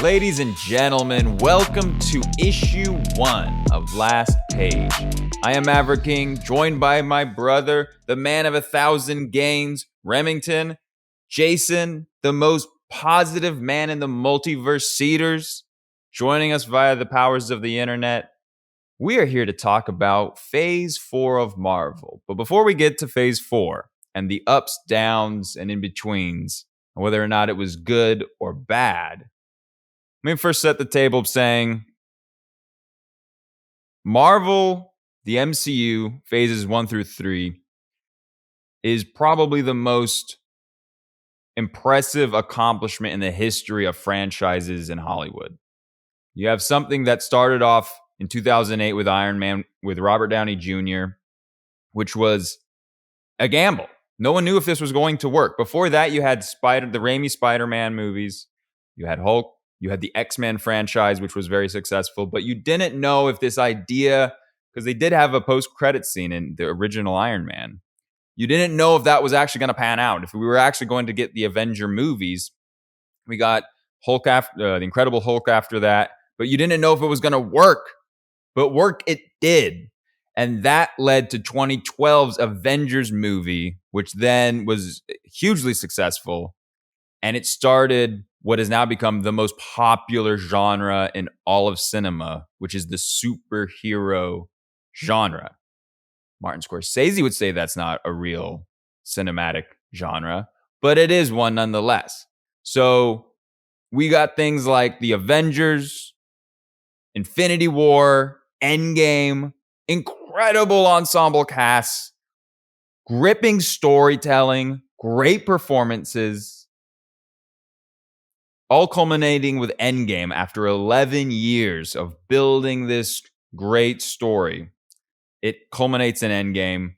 Ladies and gentlemen, welcome to issue 1 of Last Page. I am Maverick King, joined by my brother, the man of 1,000 gains, Remington, Jason, the most positive man in the multiverse, Cedars, joining us via the powers of the internet. We are here to talk about Phase 4 of Marvel. But before we get to Phase 4 and the ups, downs, and in-betweens, and whether or not it was good or bad, let me first set the table saying Marvel, the MCU, phases 1 through 3, is probably the most impressive accomplishment in the history of franchises in Hollywood. You have something that started off in 2008 with Iron Man with Robert Downey Jr., which was a gamble. No one knew if this was going to work. Before that, you had the Raimi Spider-Man movies. You had Hulk. You had the X-Men franchise, which was very successful, but you didn't know if this idea, because they did have a post-credit scene in the original Iron Man, you didn't know if that was actually going to pan out. If we were actually going to get the Avenger movies, we got Hulk after the Incredible Hulk after that, but you didn't know if it was going to work. But work it did, and that led to 2012's Avengers movie, which then was hugely successful, and it started what has now become the most popular genre in all of cinema, which is the superhero genre. Martin Scorsese would say that's not a real cinematic genre, but it is one nonetheless. So we got things like the Avengers, Infinity War, Endgame, incredible ensemble casts, gripping storytelling, great performances, all culminating with Endgame after 11 years of building this great story. It culminates in Endgame.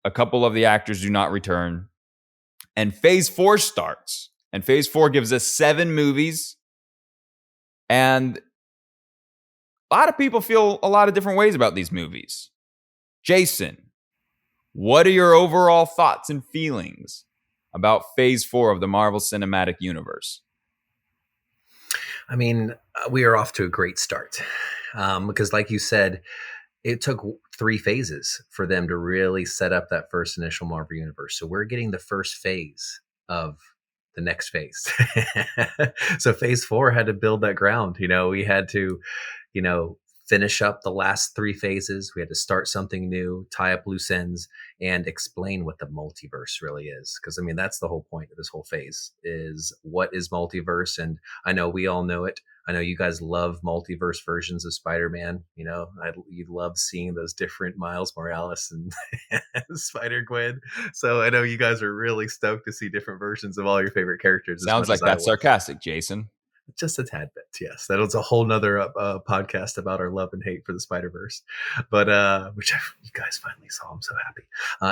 A couple of the actors do not return. And Phase 4 starts. And Phase 4 gives us 7 movies. And a lot of people feel a lot of different ways about these movies. Jason, what are your overall thoughts and feelings about Phase 4 of the Marvel Cinematic Universe? I mean, we are off to a great start because, like you said, it took 3 phases for them to really set up that first initial Marvel Universe. So we're getting the first phase of the next phase. So Phase 4 had to build that ground. We had to, finish up the last 3 phases. We had to start something new, tie up loose ends, and explain what the multiverse really is. Because, that's the whole point of this whole phase is what is multiverse? And I know we all know it. I know you guys love multiverse versions of Spider-Man. You love seeing those different Miles Morales and Spider-Gwen. So I know you guys are really stoked to see different versions of all your favorite characters. Sounds like that's sarcastic, Jason. Just a tad bit, yes. That was a whole nother podcast about our love and hate for the Spider-Verse, but which you guys finally saw. I'm so happy.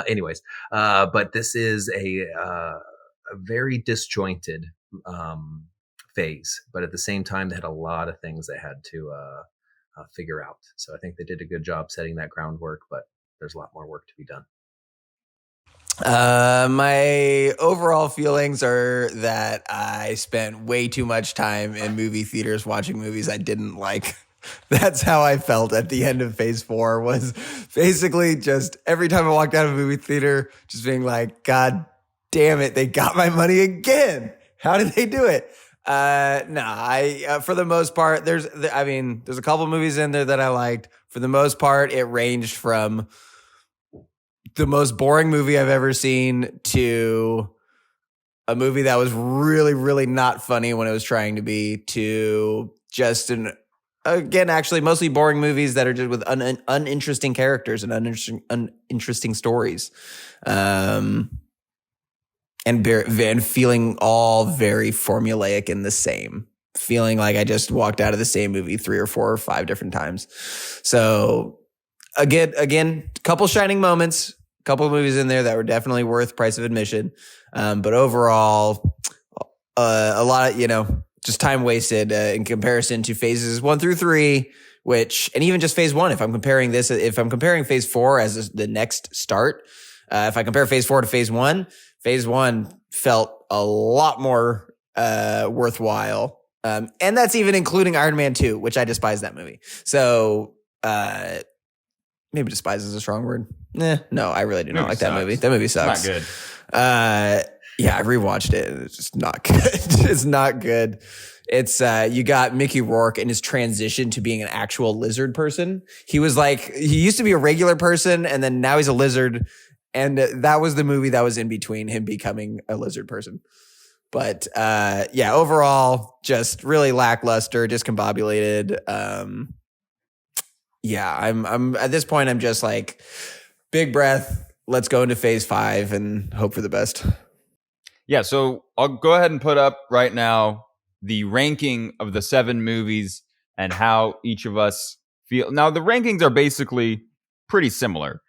Anyways, but this is a very disjointed phase, but at the same time, they had a lot of things they had to figure out. So I think they did a good job setting that groundwork, but there's a lot more work to be done. My overall feelings are that I spent way too much time in movie theaters watching movies I didn't like. That's how I felt at the end of Phase 4, was basically just every time I walked out of a movie theater, just being like, God damn it, they got my money again. How did they do it? For the most part, there's a couple movies in there that I liked. For the most part, it ranged from the most boring movie I've ever seen to a movie that was really, really not funny when it was trying to be, to just actually mostly boring movies that are just with uninteresting characters and uninteresting stories. And feeling all very formulaic and the same. Feeling like I just walked out of the same movie 3 or 4 or 5 different times. So again, couple shining moments, couple of movies in there that were definitely worth price of admission. But overall, a lot of, just time wasted in comparison to phases 1 through 3, and even just phase 1. If I'm comparing phase 4 as the next start, if I compare phase 4 to phase 1 felt a lot more worthwhile. And that's even including Iron Man 2, which I despise that movie. So maybe despise is a strong word. No, I really do not like that movie. That movie sucks. It's not good. Yeah, I rewatched it. It's just not good. It's not good. It's you got Mickey Rourke in his transition to being an actual lizard person. He used to be a regular person, and then now he's a lizard. And that was the movie that was in between him becoming a lizard person. But overall, just really lackluster, discombobulated. I'm at this point, I'm just like, big breath. Let's go into phase 5 and hope for the best. Yeah, so I'll go ahead and put up right now the ranking of the 7 movies and how each of us feel. Now, the rankings are basically pretty similar,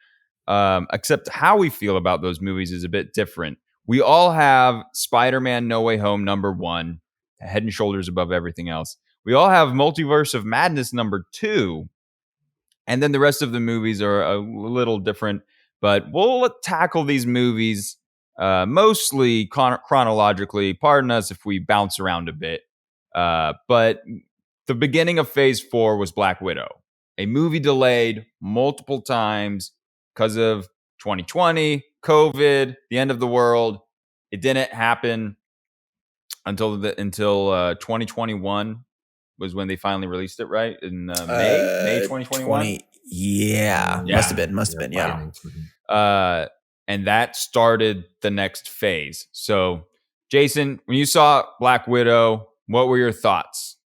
except how we feel about those movies is a bit different. We all have Spider-Man No Way Home number 1, head and shoulders above everything else. We all have Multiverse of Madness number 2, and then the rest of the movies are a little different. But we'll tackle these movies mostly chronologically. Pardon us if we bounce around a bit. But the beginning of phase 4 was Black Widow, a movie delayed multiple times because of 2020, COVID, the end of the world. It didn't happen until 2021 was when they finally released it, right? In May 2021? Yeah. Must have been. Yeah. And that started the next phase. So, Jason, when you saw Black Widow, what were your thoughts?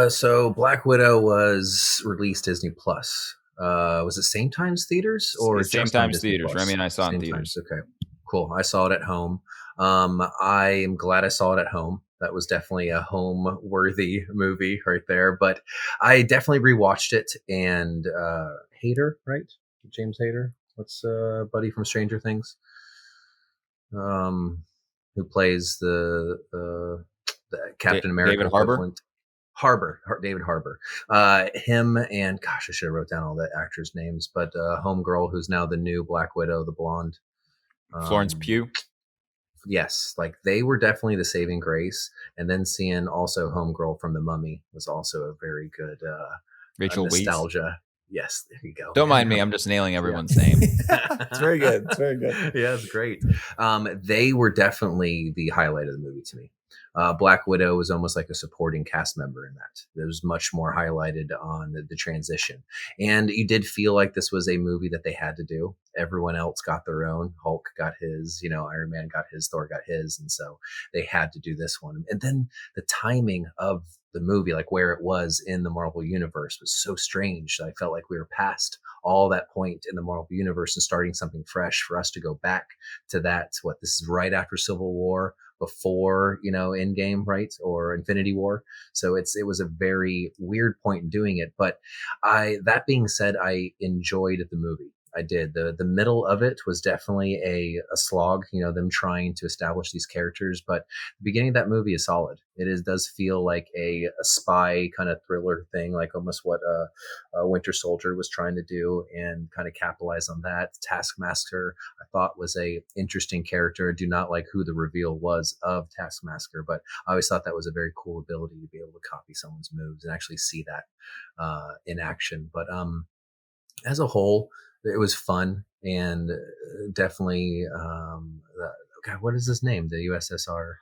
So Black Widow was released Disney Plus. Was it same times theaters or same times theaters? Remy and I saw it in theaters. Okay, cool. I saw it at home. I am glad I saw it at home. That was definitely a home-worthy movie right there. But I definitely rewatched it. And Hader, right? James Hader. What's buddy from Stranger Things? Who plays the Captain America? David Harbour. David Harbour. Him and gosh, I should have wrote down all the actors' names. But homegirl, who's now the new Black Widow, the blonde. Florence Pugh. Yes, like they were definitely the saving grace. And then seeing also homegirl from The Mummy was also a very good Rachel nostalgia. Weisz. Yes, there you go. Don't mind me. I'm just nailing everyone's name. It's very good. It's very good. Yeah, it's great. They were definitely the highlight of the movie to me. Black Widow was almost like a supporting cast member in that. There was much more highlighted on the transition. And you did feel like this was a movie that they had to do. Everyone else got their own. Hulk got his, Iron Man got his, Thor got his. And so they had to do this one. And then the timing of the movie, like where it was in the Marvel Universe, was so strange. I felt like we were past all that point in the Marvel Universe and starting something fresh for us to go back to that. This is right after Civil War, before, Endgame, right? Or Infinity War. So it was a very weird point in doing it. But that being said, I enjoyed the movie. I did. The middle of it was definitely a slog, them trying to establish these characters. But the beginning of that movie is solid. It does feel like a spy kind of thriller thing, like almost what Winter Soldier was trying to do, and kind of capitalize on that. Taskmaster, I thought, was a interesting character. I do not like who the reveal was of Taskmaster, but I always thought that was a very cool ability to be able to copy someone's moves and actually see that in action. But as a whole, it was fun and definitely what is his name? The USSR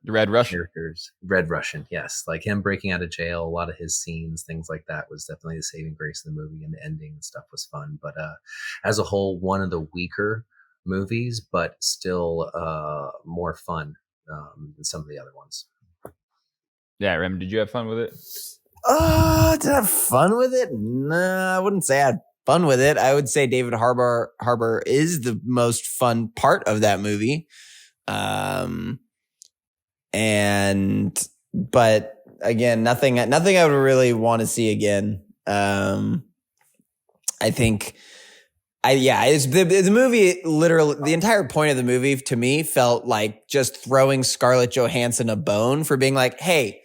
The Red Russian. Characters. Red Russian, yes. Like him breaking out of jail, a lot of his scenes, things like that was definitely the saving grace of the movie, and the ending and stuff was fun. But as a whole, one of the weaker movies, but still more fun than some of the other ones. Yeah, Rem, did you have fun with it? Did I have fun with it? Nah, I wouldn't say I had fun with it. I would say David Harbour is the most fun part of that movie. But again, nothing I would really want to see again. I think The movie, literally, the entire point of the movie to me felt like just throwing Scarlett Johansson a bone for being like, hey,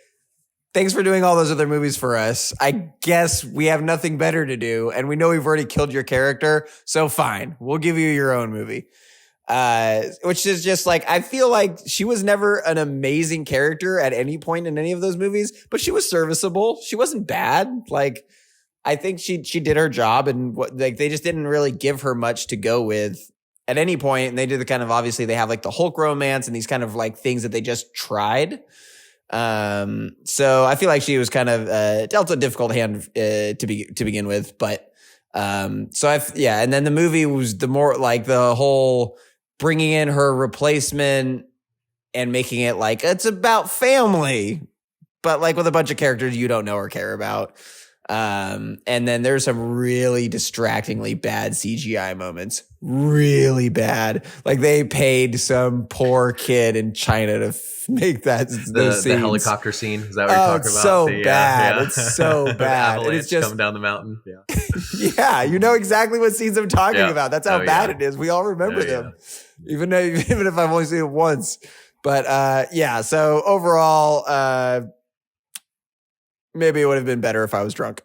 thanks for doing all those other movies for us. I guess we have nothing better to do, and we know we've already killed your character, so fine, we'll give you your own movie. Which is just like, I feel like she was never an amazing character at any point in any of those movies, but she was serviceable. She wasn't bad. Like, I think she did her job, and they just didn't really give her much to go with at any point. And they did the kind of, obviously they have like the Hulk romance and these kind of like things that they just tried. So I feel like she was kind of dealt a difficult hand to begin with, but and then the movie was the more like the whole bringing in her replacement and making it like it's about family, but like with a bunch of characters you don't know or care about. And then there's some really distractingly bad CGI moments. Really bad. Like they paid some poor kid in China to make the helicopter scene. Is that what you're talking about? It's so bad. It's so bad. And it's just coming down the mountain. Yeah. Yeah, you know exactly what scenes I'm talking about. That's how bad it is. We all remember them. Even if I've only seen it once. But so overall, maybe it would have been better if I was drunk.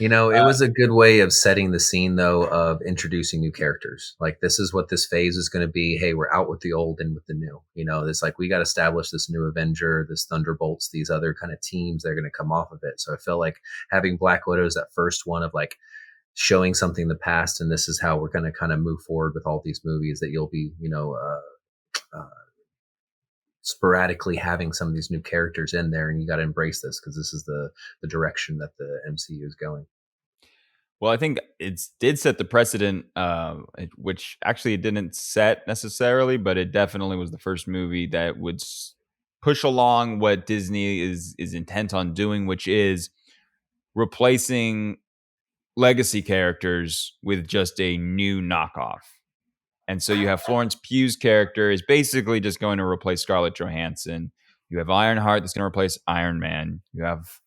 It was a good way of setting the scene, though, of introducing new characters. Like, this is what this phase is going to be. Hey, we're out with the old and with the new. It's like we got to establish this new Avenger, this Thunderbolts, these other kind of teams that are going to come off of it. So I feel like having Black Widow is that first one of like showing something in the past, and this is how we're going to kind of move forward with all these movies that you'll be, sporadically having some of these new characters in there, and you got to embrace this because this is the direction that the MCU is going. Well, I think it did set the precedent, which actually it didn't set necessarily, but it definitely was the first movie that would push along what Disney is intent on doing, which is replacing legacy characters with just a new knockoff. And so you have Florence Pugh's character is basically just going to replace Scarlett Johansson. You have Ironheart that's going to replace Iron Man. You have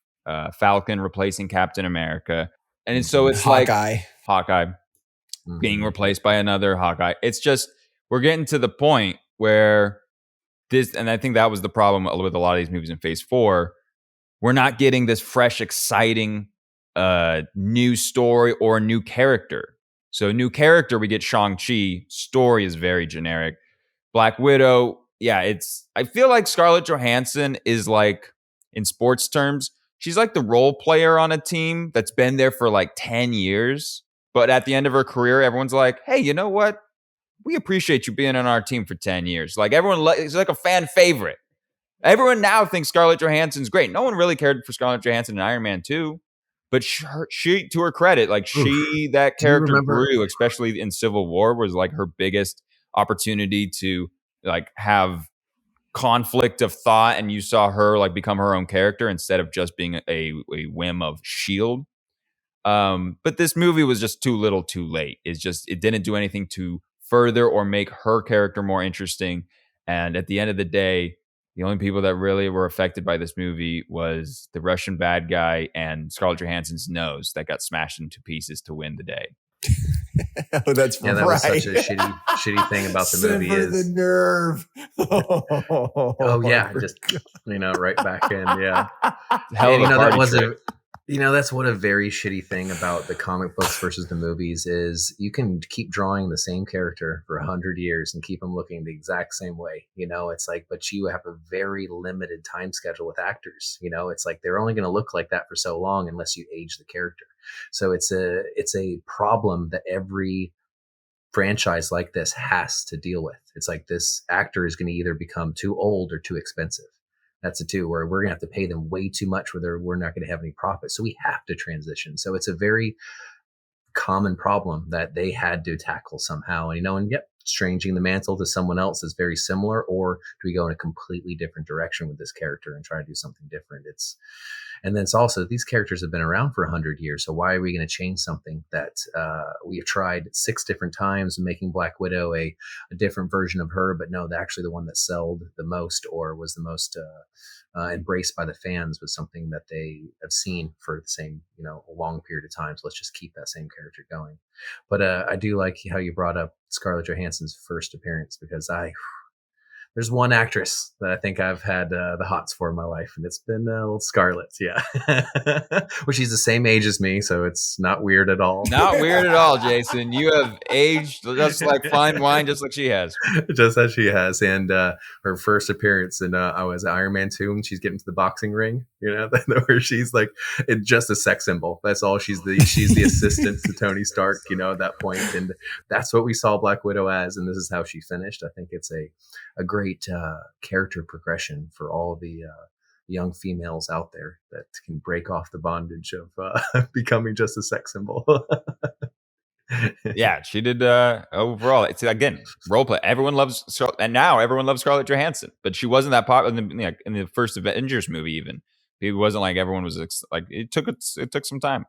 Falcon replacing Captain America. And so it's Hawkeye being replaced by another Hawkeye. It's just, we're getting to the point where this, and I think that was the problem with a lot of these movies in Phase 4. We're not getting this fresh, exciting new story or new character. So new character, we get Shang-Chi. Story is very generic. Black Widow, I feel like Scarlett Johansson is like, in sports terms, she's like the role player on a team that's been there for like 10 years. But at the end of her career, everyone's like, hey, you know what? We appreciate you being on our team for 10 years. Like it's like a fan favorite. Everyone now thinks Scarlett Johansson's great. No one really cared for Scarlett Johansson in Iron Man 2. But she, to her credit, like that character grew, especially in Civil War, was like her biggest opportunity to like have conflict of thought, and you saw her like become her own character instead of just being a whim of S.H.I.E.L.D. But this movie was just too little, too late. It didn't do anything to further or make her character more interesting. And at the end of the day, the only people that really were affected by this movie was the Russian bad guy and Scarlett Johansson's nose that got smashed into pieces to win the day. Oh, that's that was such a shitty thing about the movie. Is the nerve. Just right back in. Yeah, hell of a that was trick. That's what a very shitty thing about the comic books versus the movies is. You can keep drawing the same character for 100 years and keep them looking the exact same way. It's like, but you have a very limited time schedule with actors. It's like they're only going to look like that for so long unless you age the character. So it's a problem that every franchise like this has to deal with. It's like this actor is going to either become too old or too expensive. That's the two where we're going to have to pay them way too much where we're not going to have any profit. So we have to transition. So it's a very common problem that they had to tackle somehow. And changing the mantle to someone else is very similar, or do we go in a completely different direction with this character and try to do something different? And then it's also, these characters have been around for 100 years. So why are we going to change something that we have tried 6 different times, making Black Widow a different version of her, but no, actually the one that sold the most or was the most embraced by the fans was something that they have seen for the same, a long period of time. So let's just keep that same character going. But I do like how you brought up Scarlett Johansson's first appearance, because there's one actress that I think I've had the hots for in my life, and it's been old Scarlett. Yeah. Well, she's the same age as me, so it's not weird at all. Not weird at all, Jason. You have aged just like fine wine, just like she has. Just as she has. And her first appearance in I was Iron Man 2, and she's getting to the boxing ring, where she's like just a sex symbol. That's all. She's the assistant to Tony Stark, at that point. And that's what we saw Black Widow as, and this is how she finished. I think it's a great character progression for all the young females out there that can break off the bondage of becoming just a sex symbol. Yeah, she did overall. It's again role play. Everyone loves and now everyone loves Scarlett Johansson, but she wasn't that popular in the first Avengers movie. Even it wasn't like everyone was like it took some time.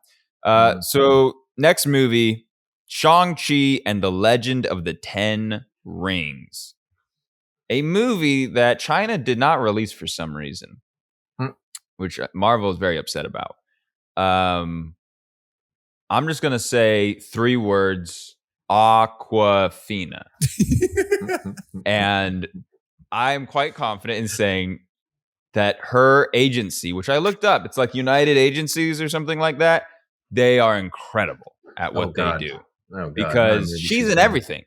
So next movie, Shang-Chi and the Legend of the Ten Rings, a movie that China did not release for some reason, which Marvel is very upset about. I'm just going to say 3 words, Aquafina. And I'm quite confident in saying that her agency, which I looked up, it's like United Agencies or something like that. They are incredible at what they do. Because she's in everything.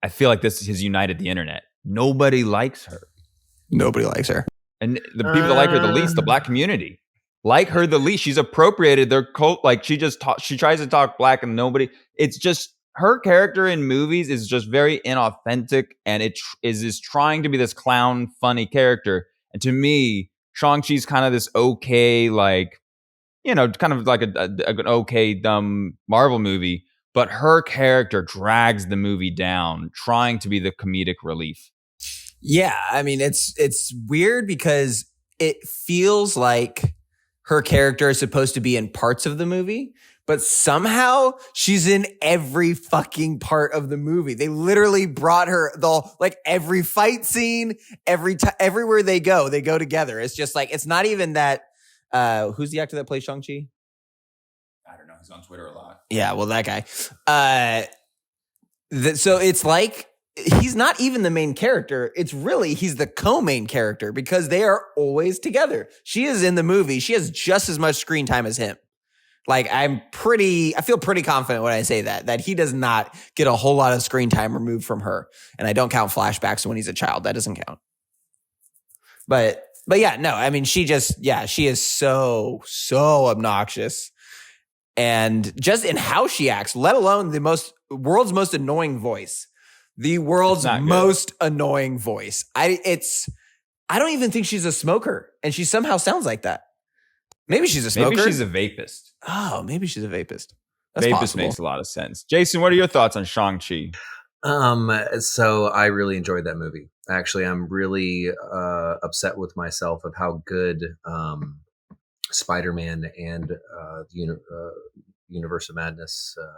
I feel like this has united the internet. Nobody likes her. Nobody likes her. And the people that like her the least, the Black community, like her the least. She's appropriated their cult. Like she tries to talk Black, and nobody. It's just her character in movies is just very inauthentic, and it is trying to be this clown, funny character. And to me, Shang-Chi's kind of this okay, like kind of like an okay dumb Marvel movie, but her character drags the movie down, trying to be the comedic relief. Yeah, I mean it's weird because it feels like her character is supposed to be in parts of the movie, but somehow she's in every fucking part of the movie. They literally brought her every fight scene, everywhere they go together. It's just like, it's not even that. Who's the actor that plays Shang-Chi? I don't know. He's on Twitter a lot. Yeah, well, that guy. So it's like he's not even the main character. It's really he's the co-main character because they are always together. She is in the movie. She has just as much screen time as him. Like I feel pretty confident when I say that he does not get a whole lot of screen time removed from her. And I don't count flashbacks when he's a child. That doesn't count. But yeah, no, I mean, she is so obnoxious. And just in how she acts, let alone the world's most annoying voice. The world's most annoying voice. I don't even think she's a smoker, and she somehow sounds like that. Maybe she's a smoker. Maybe she's a vapist. Oh, maybe she's a vapist. That's vapist possible. Makes a lot of sense. Jason, what are your thoughts on Shang-Chi? So I really enjoyed that movie. Actually, I'm really upset with myself of how good Spider-Man and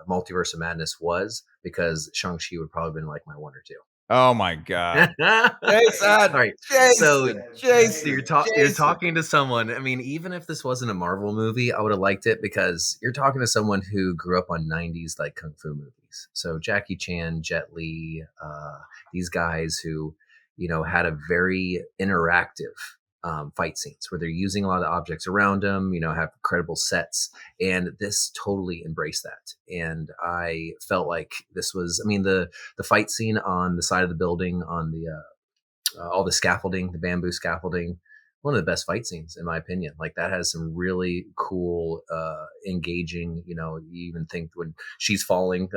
Multiverse of Madness was, because Shang-Chi would probably have been like my 1 or 2. Oh my God. Jason, all right. Jason, you're talking to someone. I mean, even if this wasn't a Marvel movie, I would have liked it, because you're talking to someone who grew up on 90s like kung fu movies. So Jackie Chan, Jet Li, these guys who, had a very interactive fight scenes where they're using a lot of objects around them, have credible sets. And this totally embraced that. And I felt like this was, the fight scene on the side of the building, on the all the scaffolding, the bamboo scaffolding, one of the best fight scenes in my opinion. Like that has some really cool, engaging, you even think when she's falling,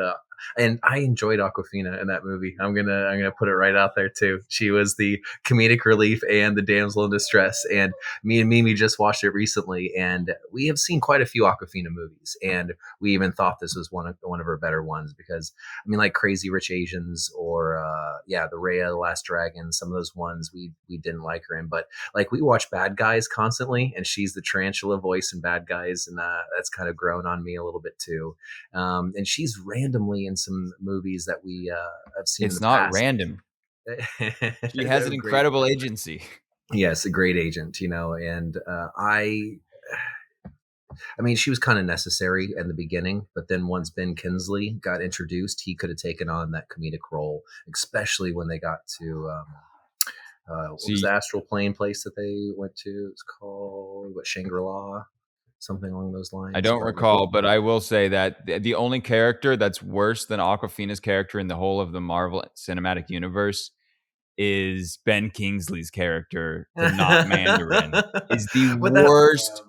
and I enjoyed Aquafina in that movie. I'm gonna put it right out there too. She was the comedic relief and the damsel in distress. And me and Mimi just watched it recently, and we have seen quite a few Aquafina movies, and we even thought this was one of her better ones, because like Crazy Rich Asians or the Raya the Last Dragon, some of those ones we didn't like her in, but like we watch Bad Guys constantly, and she's the tarantula voice in Bad Guys, and that's kind of grown on me a little bit too. And she's randomly in some movies that we have seen. It's not random. She has an incredible agency. Yes, a great agent, and I mean, she was kind of necessary in the beginning, but then once Ben Kingsley got introduced, he could have taken on that comedic role, especially when they got to what was the See, astral plane place that they went to? It's called Shangri-La, something along those I lines. don't recall, but I will say that the only character that's worse than Aquafina's character in the whole of the Marvel Cinematic Universe is Ben Kingsley's character, the not Mandarin, is the But that, worst,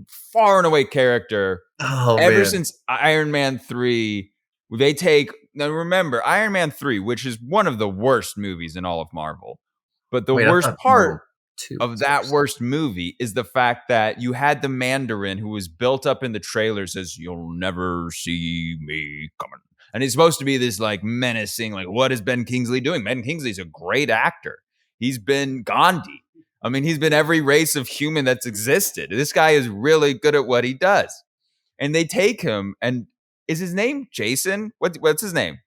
far and away character oh ever man, since Iron Man 3. They take, now remember, Iron Man 3, which is one of the worst movies in all of Marvel. But the wait, I worst thought part Marvel 2 of was that worse. worst movie is the fact that you had the Mandarin who was built up in the trailers as "You'll never see me coming," and he's supposed to be this like menacing, like, what is Ben Kingsley doing? Ben Kingsley's a great actor. He's been Gandhi. I mean, he's been every race of human that's existed. This guy is really good at what he does. And they take him, and is his name Jason? What's his name?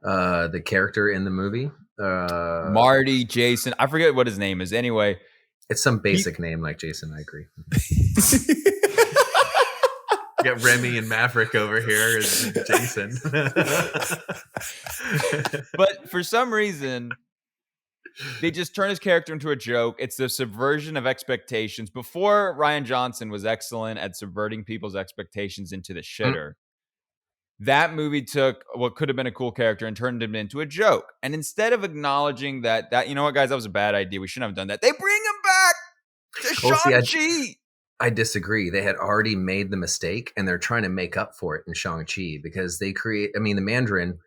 The character in the movie, Marty, Jason. I forget what his name is. Anyway, it's some basic name like Jason. I agree. Got Remy and Maverick over here as Jason. but for some reason, they just turn his character into a joke. It's the subversion of expectations. Before, Rian Johnson was excellent at subverting people's expectations into the shitter. That movie took what could have been a cool character and turned him into a joke. And instead of acknowledging that, you know what, guys, that was a bad idea. We shouldn't have done that. They bring him back to Well, see, Shang-Chi. I disagree. They had already made the mistake, and they're trying to make up for it in Shang-Chi because they create. I mean, the Mandarin.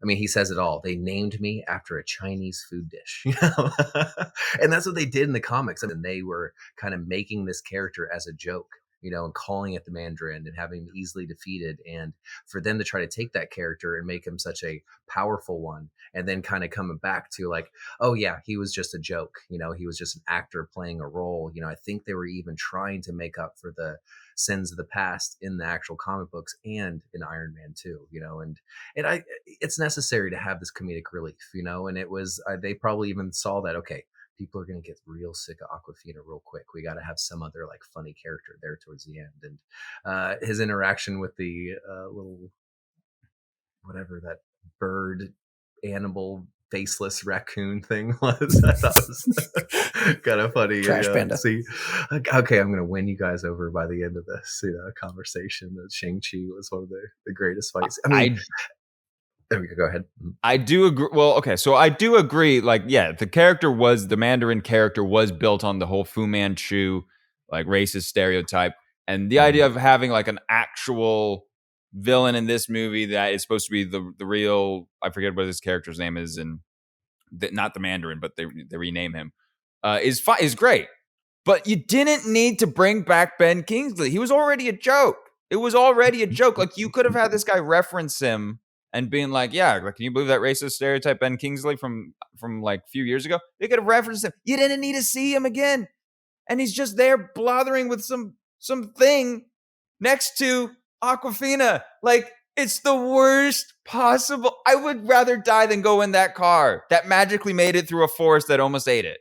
I mean, he says it all. They named me after a Chinese food dish, and that's what they did in the comics. I mean, they were kind of making this character as a joke, and calling it the Mandarin and having him easily defeated. And for them to try to take that character and make him such a powerful one, and then kind of coming back to like, oh yeah, he was just a joke. He was just an actor playing a role. I think they were even trying to make up for the sins of the past in the actual comic books and in Iron Man 2, and it's necessary to have this comedic relief, and it was, they probably even saw that, okay, people are going to get real sick of Aquafina real quick. We got to have some other like funny character there towards the end. And his interaction with the little, whatever that bird animal faceless raccoon thing was, I thought was kind of funny. Trash panda. See, okay, I'm going to win you guys over by the end of this conversation. That Shang-Chi was one of the greatest fights. I mean, there we go. Go ahead. I do agree. Well, okay, so I do agree. Like, yeah, the Mandarin character was built on the whole Fu Manchu, like, racist stereotype, and the idea of having like an actual villain in this movie that is supposed to be the real. I forget what his character's name is, and not the Mandarin, but they rename him. Is great, but you didn't need to bring back Ben Kingsley. He was already a joke. It was already a joke. Like, you could have had this guy reference him and being like, yeah, like, can you believe that racist stereotype Ben Kingsley from like a few years ago? They could have referenced him. You didn't need to see him again. And he's just there blathering with some thing next to Aquafina. Like, it's the worst possible. I would rather die than go in that car that magically made it through a forest that almost ate it.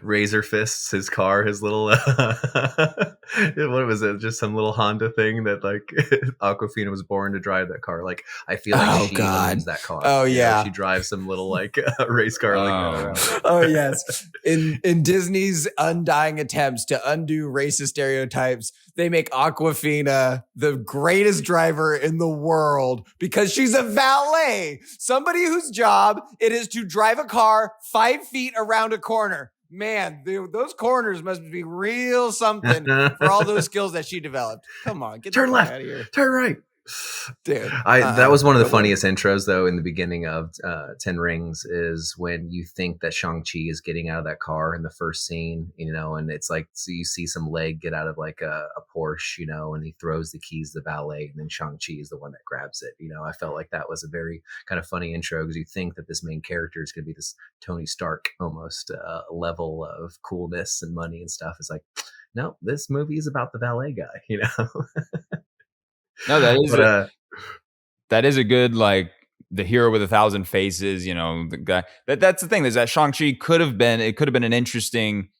Razor fists his car, his little what was it, just some little Honda thing that like Aquafina was born to drive that car. Like, I feel like she owns that car. Oh yeah, she drives some little like race car like that around. Oh yes, in Disney's undying attempts to undo racist stereotypes, they make Aquafina the greatest driver in the world because she's a valet, somebody whose job it is to drive a car 5 feet around a corner. Man, those corners must be real something for all those skills that she developed. Come on, get turn left, out of here. Turn right. Dude, that was one of the funniest intros, though, in the beginning of 10 Rings, is when you think that Shang-Chi is getting out of that car in the first scene, and it's like, so you see some leg get out of like a Porsche, and he throws the keys to the valet, and then Shang-Chi is the one that grabs it. I felt like that was a very kind of funny intro because you think that this main character is going to be this Tony Stark almost level of coolness and money and stuff. It's like, no, this movie is about the valet guy, No, that is that is a good like the hero with 1,000 faces, the guy that's the thing is that Shang-Chi could have been an interesting,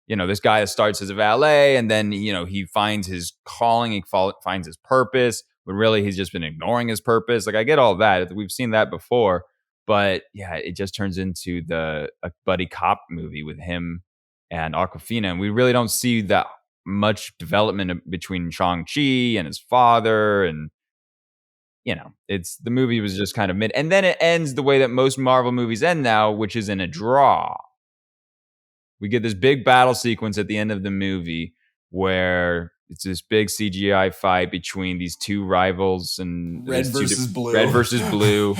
this guy that starts as a valet and then, he finds his calling, finds his purpose, but really he's just been ignoring his purpose. Like, I get all that. We've seen that before, but yeah, it just turns into a buddy cop movie with him and Aquafina. And we really don't see that much development between Shang-Chi and his father. And, it's the movie was just kind of mid. And then it ends the way that most Marvel movies end now, which is in a draw. We get this big battle sequence at the end of the movie where it's this big CGI fight between these two rivals and red versus blue.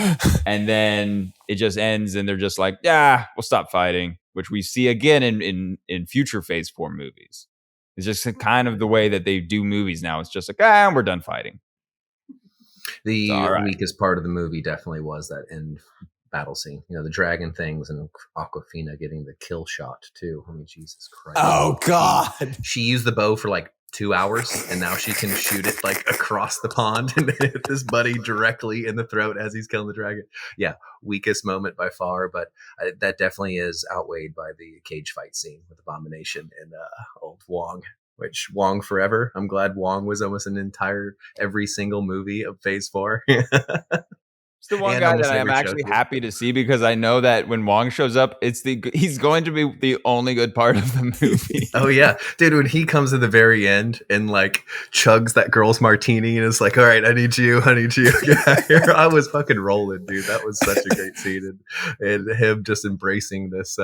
And then it just ends and they're just like, yeah, we'll stop fighting, which we see again in future Phase 4 movies. It's just kind of the way that they do movies now. It's just like, we're done fighting. The weakest part of the movie definitely was that end battle scene. The dragon things and Aquafina getting the kill shot too. I mean, Jesus Christ. Oh God. She used the bow for like 2 hours and now she can shoot it like across the pond and hit this buddy directly in the throat as he's killing the dragon. Yeah. Weakest moment by far, but that definitely is outweighed by the cage fight scene with Abomination and old Wong. Which Wong forever. I'm glad Wong was almost every single movie of Phase 4. It's the one guy that I'm actually happy to see because I know that when Wong shows up, he's going to be the only good part of the movie. Oh yeah, dude! When he comes at the very end and like chugs that girl's martini and is like, "All right, I need you." Yeah, I was fucking rolling, dude. That was such a great scene, and him just embracing this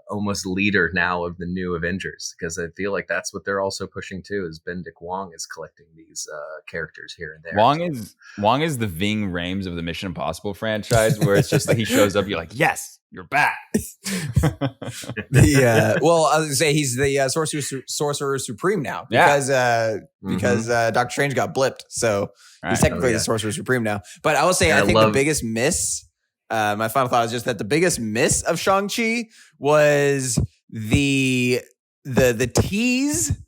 almost leader now of the new Avengers, because I feel like that's what they're also pushing too. Is Benedict Wong is collecting these characters here and there. Wong is the Ving Rhames of the Mission Impossible franchise, where it's just like he shows up, you're like, yes, you're back. Well, I was gonna say he's the Sorcerer Supreme now because Doctor Strange got blipped, so he's technically the Sorcerer Supreme now. But I will say, I think the biggest miss. My final thought is just that the biggest miss of Shang-Chi was the tease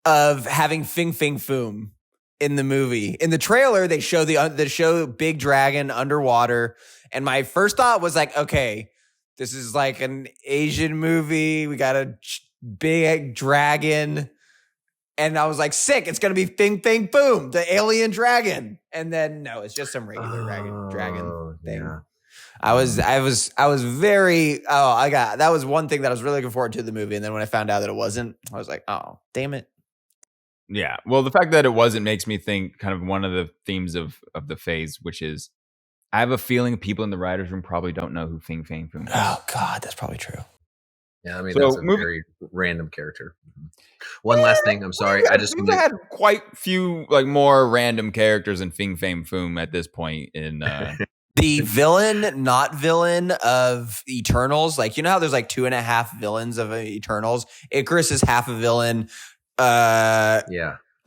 of having Fing Fang Foom in the movie. In the trailer, they show Big Dragon underwater, and my first thought was like, okay, this is like an Asian movie. We got a big dragon. And I was like, sick, it's going to be Fing Fang Foom, the alien dragon. And then, no, it's just some regular dragon thing. Yeah. I was very, that was one thing that I was really looking forward to the movie. And then when I found out that it wasn't, I was like, oh, damn it. Yeah. Well, the fact that it wasn't makes me think kind of one of the themes of the Phase, which is I have a feeling people in the writers' room probably don't know who Fing Fang Foom is. Oh, God, that's probably true. Yeah, I mean, that's a very random character. One last thing. I'm sorry. We've had quite few like more random characters in Fing Fang Foom at this point in the not villain of Eternals. Like, you know how there's like 2.5 villains of Eternals? Icarus is half a villain.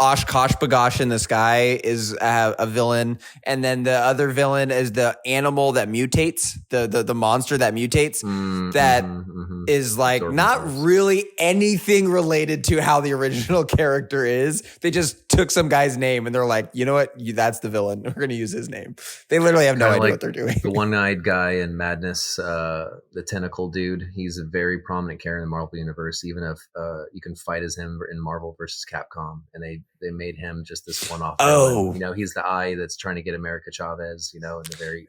Oshkosh Bagosh in the sky is a villain, and then the other villain is the animal that mutates, the monster that mutates, is like not really anything related to how the original character is. They just took some guy's name and they're like, you know what, that's the villain. We're going to use his name. They literally have no idea what they're doing. The one-eyed guy in Madness, the tentacle dude, he's a very prominent character in the Marvel universe. Even if you can fight as him in Marvel versus Capcom, and they made him just this one-off. Oh, villain. He's the eye that's trying to get America Chavez. In the very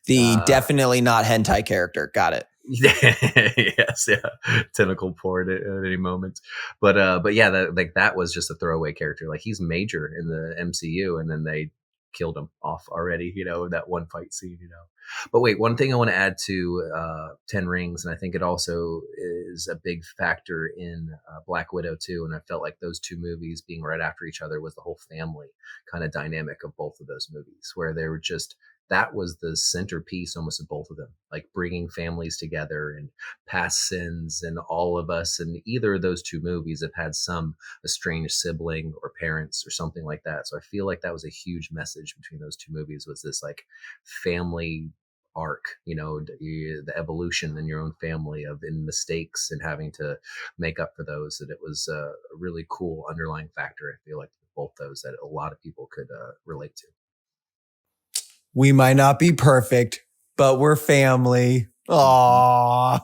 the definitely not hentai character. Got it. Yes, yeah, tentacle port at any moment. But yeah, that was just a throwaway character. Like, he's major in the MCU, and then they killed him off already. That one fight scene. But wait, one thing I want to add to 10 Rings, and I think it also is a big factor in Black Widow too. And I felt like those two movies being right after each other was the whole family kind of dynamic of both of those movies, where they were just, that was the centerpiece almost of both of them, like bringing families together and past sins, and all of us in either of those two movies have had some estranged sibling or parents or something like that. So I feel like that was a huge message between those two movies, was this like family arc, the evolution in your own family in mistakes and having to make up for those. That it was a really cool underlying factor, I feel like, both those, that a lot of people could relate to. We might not be perfect, but we're family. Aww.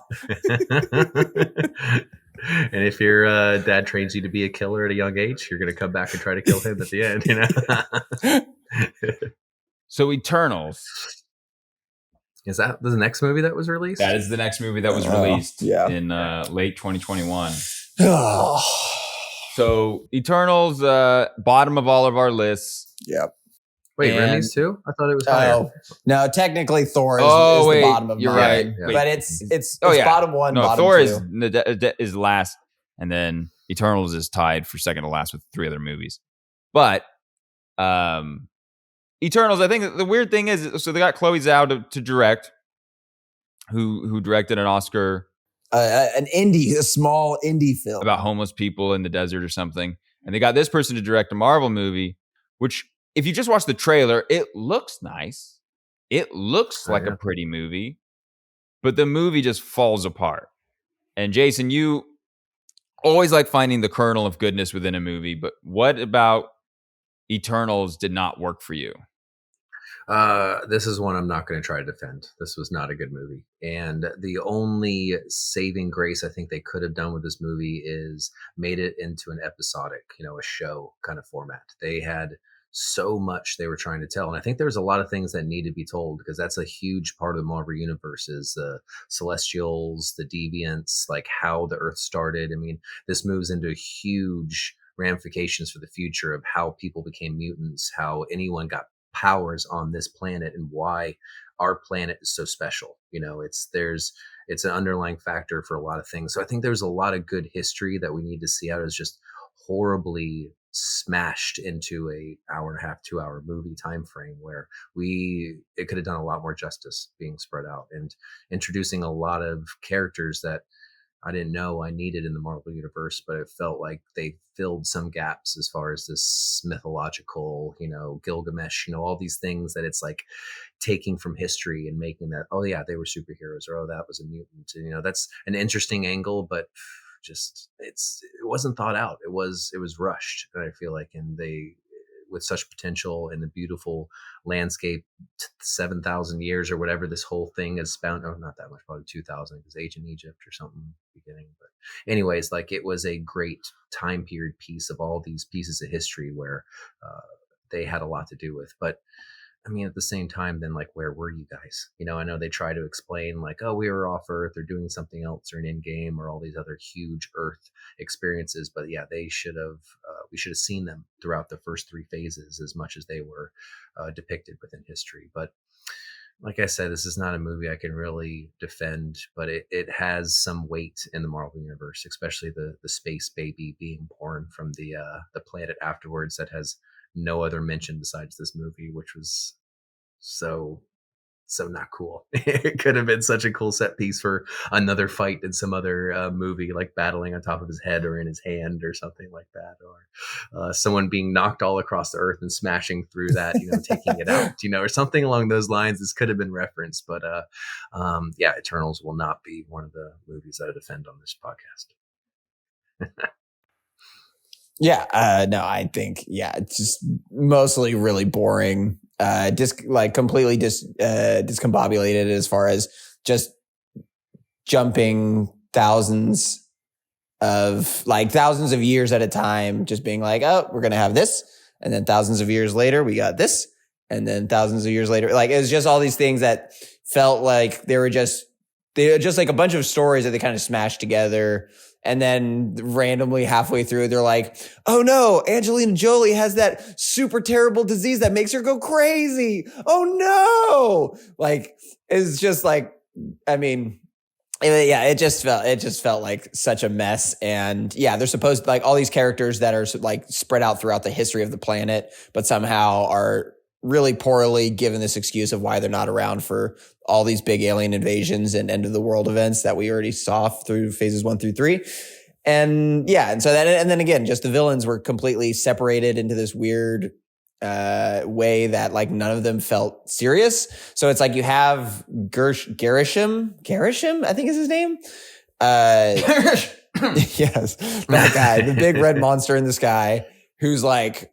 And if your dad trains you to be a killer at a young age, you're going to come back and try to kill him at the end, So Eternals. Is that the next movie that was released? That is the next movie that was released in late 2021. So Eternals, bottom of all of our lists. Yep. Wait, Remy's too? I thought it was higher. No, technically Thor is the bottom of you're mine. right. Yeah. But it's bottom one, no, bottom Thor two. is last, and then Eternals is tied for second to last with 3 other movies. But Eternals, I think the weird thing is, so they got Chloe Zhao to direct, who directed an Oscar, a small indie film about homeless people in the desert or something, and they got this person to direct a Marvel movie, which, if you just watch the trailer, it looks nice. It looks like a pretty movie, but the movie just falls apart. And Jason, you always like finding the kernel of goodness within a movie, but what about Eternals did not work for you? This is one I'm not going to try to defend. This was not a good movie. And the only saving grace I think they could have done with this movie is made it into an episodic, a show kind of format. They had so much they were trying to tell. And I think there's a lot of things that need to be told, because that's a huge part of the Marvel universe, is the Celestials, the Deviants, like how the Earth started. I mean, this moves into huge ramifications for the future of how people became mutants, how anyone got powers on this planet, and why our planet is so special. It's an underlying factor for a lot of things. So I think there's a lot of good history that we need to see out. Is just horribly smashed into a hour and a half, 2 hour movie time frame, where it could have done a lot more justice being spread out and introducing a lot of characters that I didn't know I needed in the Marvel universe, but it felt like they filled some gaps as far as this mythological, Gilgamesh, all these things that it's like taking from history and making that, oh yeah, they were superheroes, or oh, that was a mutant. That's an interesting angle, but just it wasn't thought out. It was rushed, and I feel like, and they, with such potential and the beautiful landscape, 7,000 years or whatever this whole thing is bound. Oh, not that much, probably 2,000, because ancient Egypt or something beginning. But anyways, like, it was a great time period piece of all these pieces of history where they had a lot to do with. But I mean, at the same time, then, like, where were you guys? I know they try to explain, like, oh, we were off Earth, or doing something else, or an in-game, or all these other huge Earth experiences. But yeah, we should have seen them throughout the first 3 phases as much as they were depicted within history. But like I said, this is not a movie I can really defend, but it has some weight in the Marvel universe, especially the space baby being born from the planet afterwards that has no other mention besides this movie, which was so not cool. It could have been such a cool set piece for another fight in some other movie, like battling on top of his head or in his hand or something like that, or someone being knocked all across the earth and smashing through that, taking it out, or something along those lines. This could have been referenced, but yeah, Eternals will not be one of the movies that I defend on this podcast. Yeah, no, I think, it's just mostly really boring, completely discombobulated as far as just jumping thousands of years at a time, just being like, oh, we're going to have this. And then thousands of years later, we got this. And then thousands of years later, like, it was just all these things that felt like they were just like a bunch of stories that they kind of smashed together. And then randomly halfway through, they're like, oh no, Angelina Jolie has that super terrible disease that makes her go crazy. Oh no. Like, it's just like, I mean, it just felt like such a mess. And yeah, they're supposed to, like, all these characters that are like spread out throughout the history of the planet, but somehow are really poorly given this excuse of why they're not around for all these big alien invasions and end of the world events that we already saw through phases 1 through 3. And yeah, and so then again, just the villains were completely separated into this weird way that, like, none of them felt serious. So it's like you have Gerisham, I think is his name. Yes, that guy, the big red monster in the sky, who's like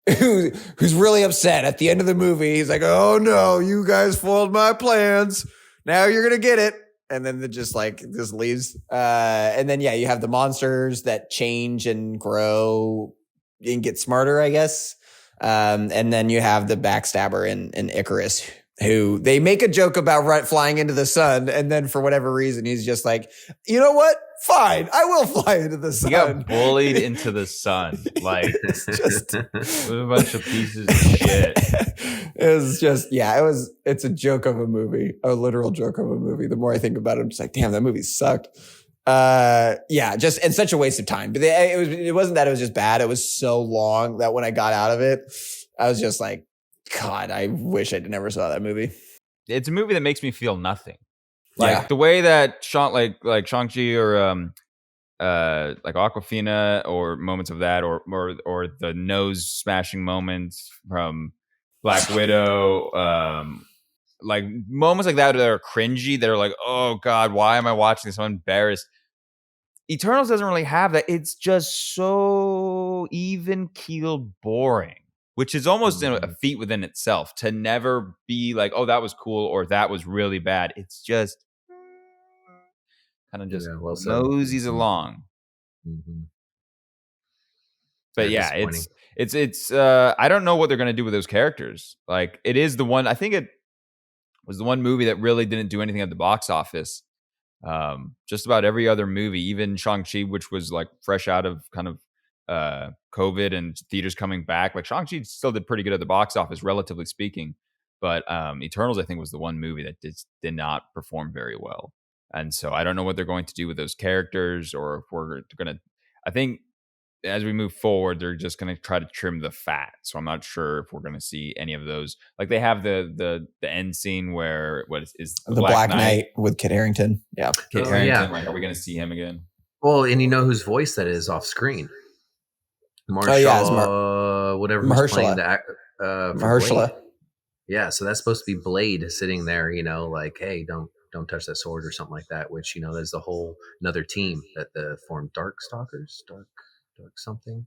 who's really upset at the end of the movie. He's like, "Oh no, you guys foiled my plans. Now you're gonna get it." And then it just leaves. And then you have the monsters that change and grow and get smarter, I guess. And then you have the backstabber in Icarus, who they make a joke about flying into the sun, and then for whatever reason, he's just like, you know what? Fine, I will fly into the sun. He got bullied into the sun. Like, it's just a bunch of pieces of shit. It's a joke of a movie, a literal joke of a movie. The more I think about it, I'm just like, damn, that movie sucked. Just and such a waste of time. But it wasn't that it was just bad. It was so long that when I got out of it, I was just like, God, I wish I never saw that movie. It's a movie that makes me feel nothing. Like the way that Shang-Chi or like Aquafina or moments of that or the nose smashing moments from Black Widow, like moments like that are cringy, that are like, oh God, why am I watching this? I'm embarrassed. Eternals doesn't really have that. It's just so even-keeled boring, which is almost a feat within itself, to never be like, oh, that was cool or that was really bad. It's just kind of just moseys along. Mm-hmm. But it's I don't know what they're going to do with those characters. Like, it is the one, I think it was the one movie that really didn't do anything at the box office. Just about every other movie, even Shang-Chi, which was like fresh out of kind of COVID and theaters coming back, like Shang-Chi still did pretty good at the box office, relatively speaking. But Eternals, I think, was the one movie that did not perform very well. And so I don't know what they're going to do with those characters, or if we're going to, I think as we move forward, they're just going to try to trim the fat. So I'm not sure if we're going to see any of those. Like, they have the end scene where what is the Black Knight with Kit Harington. Yeah, Kit Harington. Yeah. Like, are we going to see him again? Well, and you know whose voice that is off screen? Mahershala, whatever. Mahershala. Yeah, so that's supposed to be Blade sitting there, like, hey, don't touch that sword or something like that. Which, there's the whole another team that formed Dark something.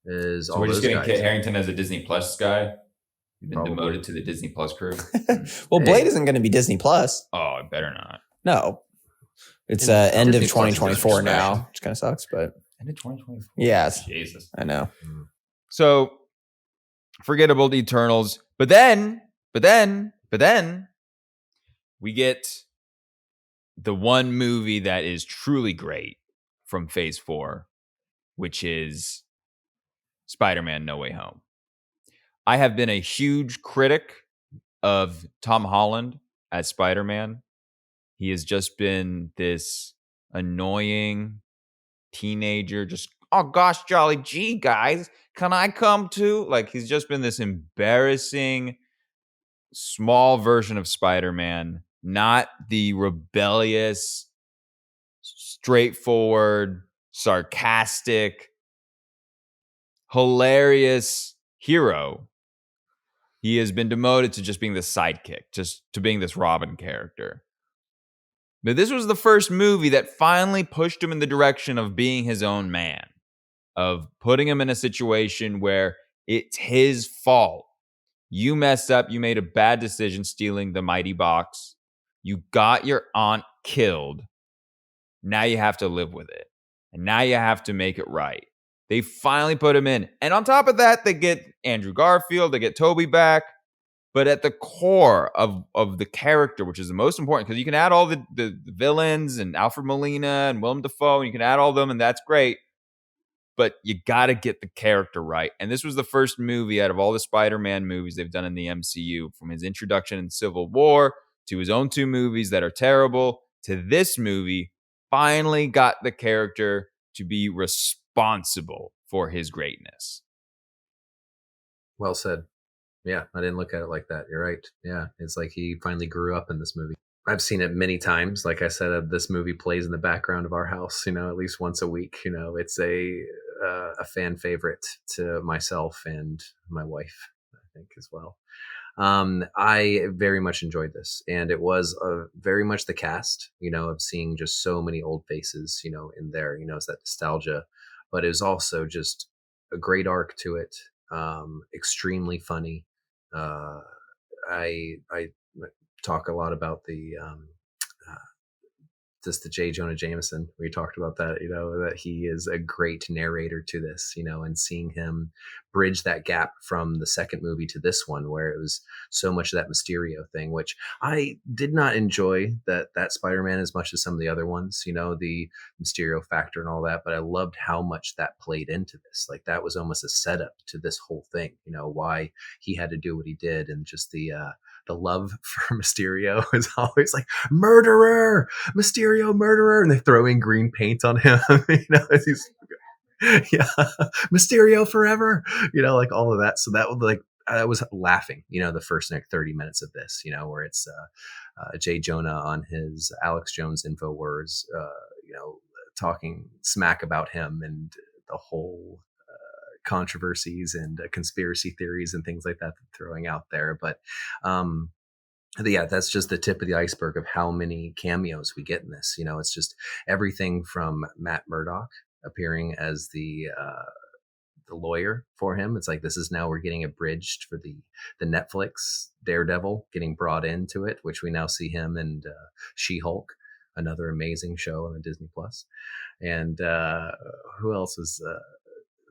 Is so all we're just getting Kit Harington as a Disney Plus guy. You've been demoted to the Disney Plus crew. Well, Blade isn't going to be Disney Plus. Oh, it better not. No, it's end of 2024 now, which kind of sucks. But end of 2024. Yes, Jesus, I know. So forgettable, the Eternals, but then we get the one movie that is truly great from Phase 4, which is Spider-Man: No Way Home. I have been a huge critic of Tom Holland as Spider-Man. He has just been this annoying teenager, just, oh gosh, jolly gee, guys, can I come too? Like, he's just been this embarrassing, small version of Spider-Man, not the rebellious, straightforward, sarcastic, hilarious hero. He has been demoted to just being the sidekick, just to being this Robin character. But this was the first movie that finally pushed him in the direction of being his own man, of putting him in a situation where it's his fault. You messed up. You made a bad decision stealing the mighty box. You got your aunt killed. Now you have to live with it. And now you have to make it right. They finally put him in. And on top of that, they get Andrew Garfield. They get Toby back. But at the core of the character, which is the most important, because you can add all the villains and Alfred Molina and Willem Dafoe, and you can add all of them, and that's great. But you got to get the character right. And this was the first movie out of all the Spider-Man movies they've done in the MCU, from his introduction in Civil War to his own 2 movies that are terrible, to this movie, finally got the character to be responsible for his greatness. Well said. Yeah, I didn't look at it like that. You're right. Yeah, it's like he finally grew up in this movie. I've seen it many times. Like I said, this movie plays in the background of our house, at least once a week. It's a fan favorite to myself and my wife, I think, as well. I very much enjoyed this, and it was very much the cast, of seeing just so many old faces, in there, it's that nostalgia, but it was also just a great arc to it. extremely funny. I talk a lot about uh, just the J. Jonah Jameson. We talked about that, that he is a great narrator to this, and seeing him bridge that gap from the second movie to this one, where it was so much of that Mysterio thing, which I did not enjoy that Spider-Man as much as some of the other ones, the Mysterio factor and all that, but I loved how much that played into this. Like that was almost a setup to this whole thing, why he had to do what he did, and just the love for Mysterio is always like murderer, Mysterio murderer, and they throw in green paint on him. As he's yeah, Mysterio forever. Like all of that. So that was like I was laughing. The first like 30 minutes of this. Where it's Jay Jonah on his Alex Jones Infowars. Talking smack about him and the whole controversies and conspiracy theories and things like that throwing out there. But yeah, that's just the tip of the iceberg of how many cameos we get in this. It's just everything from Matt Murdock appearing as the lawyer for him. It's like, this is now we're getting abridged for the Netflix Daredevil getting brought into it, which we now see him and She-Hulk, another amazing show on the Disney Plus. And who else is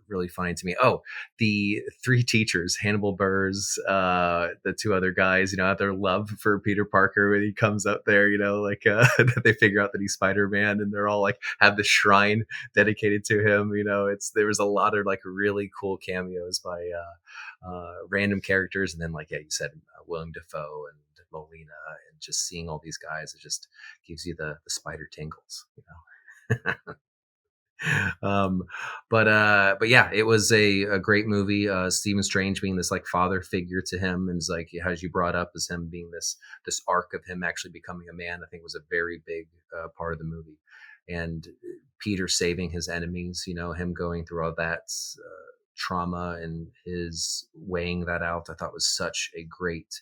really funny to me? Oh, the three teachers, Hannibal Burrs, the two other guys, have their love for Peter Parker when he comes up there, like they figure out that he's Spider-Man, and they're all like have the shrine dedicated to him. There was a lot of like really cool cameos by random characters, and then like, yeah, you said William Dafoe and Molina, and just seeing all these guys, it just gives you the spider tingles. But yeah, it was a great movie. Stephen Strange being this like father figure to him, and it's like, as you brought up, as him being this arc of him actually becoming a man, I think was a very big part of the movie. And Peter saving his enemies, him going through all that trauma and his weighing that out, I thought was such a great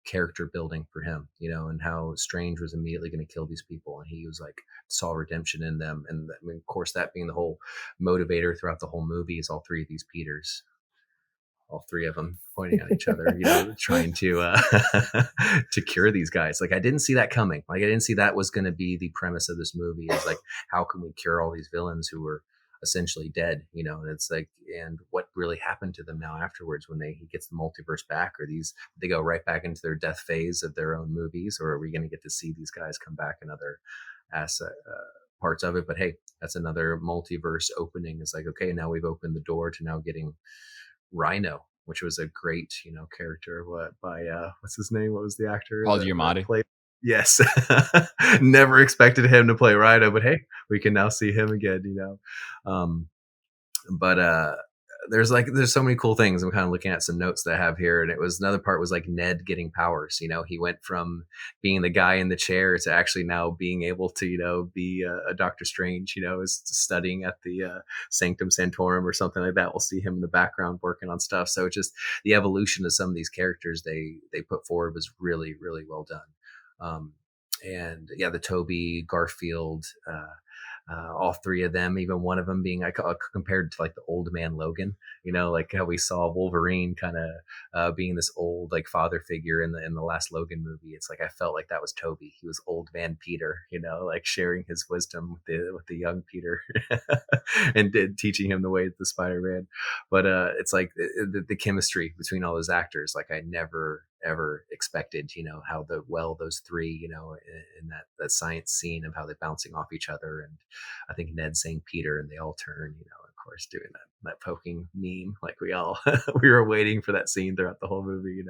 character building for him, and how Strange was immediately going to kill these people, and he was like saw redemption in them. And I mean, of course, that being the whole motivator throughout the whole movie is all three of these Peters, all three of them pointing at each other, trying to to cure these guys. Like I didn't see that coming. Like I didn't see that was going to be the premise of this movie, is like, how can we cure all these villains who were essentially dead, and it's like, and what really happened to them now afterwards when he gets the multiverse back? Or they go right back into their death phase of their own movies, or are we going to get to see these guys come back in other parts of it? But hey, that's another multiverse opening. It's like, okay, now we've opened the door to now getting Rhino, which was a great character by what's his name, what was the actor, Paul Giamatti? Yes. Never expected him to play Rhino, but hey, we can now see him again, but there's so many cool things. I'm kind of looking at some notes that I have here, and it was another part was like Ned getting powers. He went from being the guy in the chair to actually now being able to be a Doctor Strange, is studying at the Sanctum Sanctorum or something like that. We'll see him in the background working on stuff. So just the evolution of some of these characters they put forward was really, really well done. And yeah, the Toby, Garfield, all three of them, even one of them being compared to like the old man Logan, like how we saw Wolverine kind of being this old like father figure in the last Logan movie. It's like I felt like that was Toby. He was old man Peter, like sharing his wisdom with the young Peter and teaching him the way of the Spider-Man. But it's like the chemistry between all those actors, like I never ever expected, how those three, in that science scene of how they're bouncing off each other. And I think Ned saying Peter, and they all turn, of course, doing that poking meme, like we were waiting for that scene throughout the whole movie,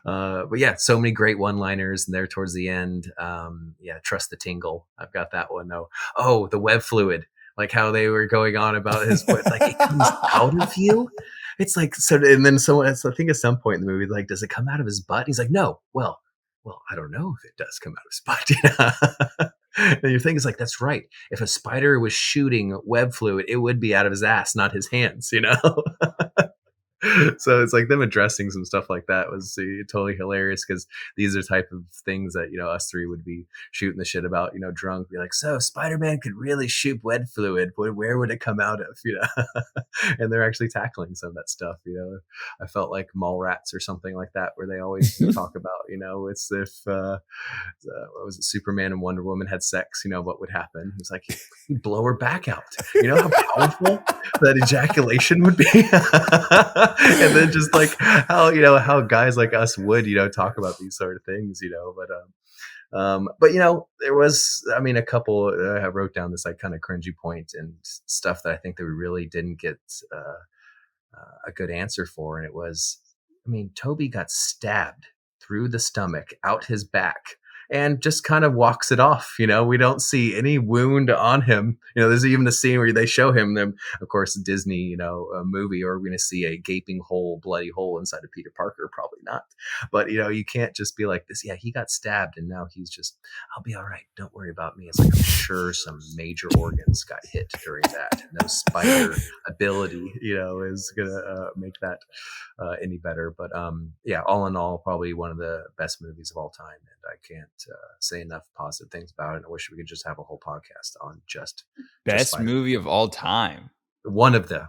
but yeah, so many great one-liners, and there towards the end, yeah, trust the tingle. I've got that one. Oh, the web fluid, like how they were going on about his, like it comes out of you. It's like, so, and then someone, I think at some point in the movie, like, does it come out of his butt? And he's like, no. Well, I don't know if it does come out of his butt. And your thing is like, that's right. If a spider was shooting web fluid, it would be out of his ass, not his hands, So it's like them addressing some stuff like that was totally hilarious, because these are type of things that, us three would be shooting the shit about, drunk, be like, so Spider-Man could really shoot wet fluid, where would it come out of, and they're actually tackling some of that stuff. I felt like Mallrats or something like that, where they always talk about, it's if what was it, Superman and Wonder Woman had sex, what would happen? It's like, he'd blow her back out. How powerful that ejaculation would be. And then just like how guys like us would, talk about these sort of things, but there was, a couple, I wrote down this like kind of cringy point and stuff that I think that we really didn't get a good answer for. And it was, Toby got stabbed through the stomach, out his back, and just kind of walks it off. We don't see any wound on him. There's even a scene where they show him them, of course, Disney, a movie, or we're going to see a gaping hole, bloody hole inside of Peter Parker. Probably not. But, you can't just be like this. Yeah, he got stabbed and now he's just, I'll be all right. Don't worry about me. It's like, I'm sure some major organs got hit during that. No spider ability, is going to make that any better. But yeah, all in all, probably one of the best movies of all time. And I can't say enough positive things about it. I wish we could just have a whole podcast on just best movie of all time. One of the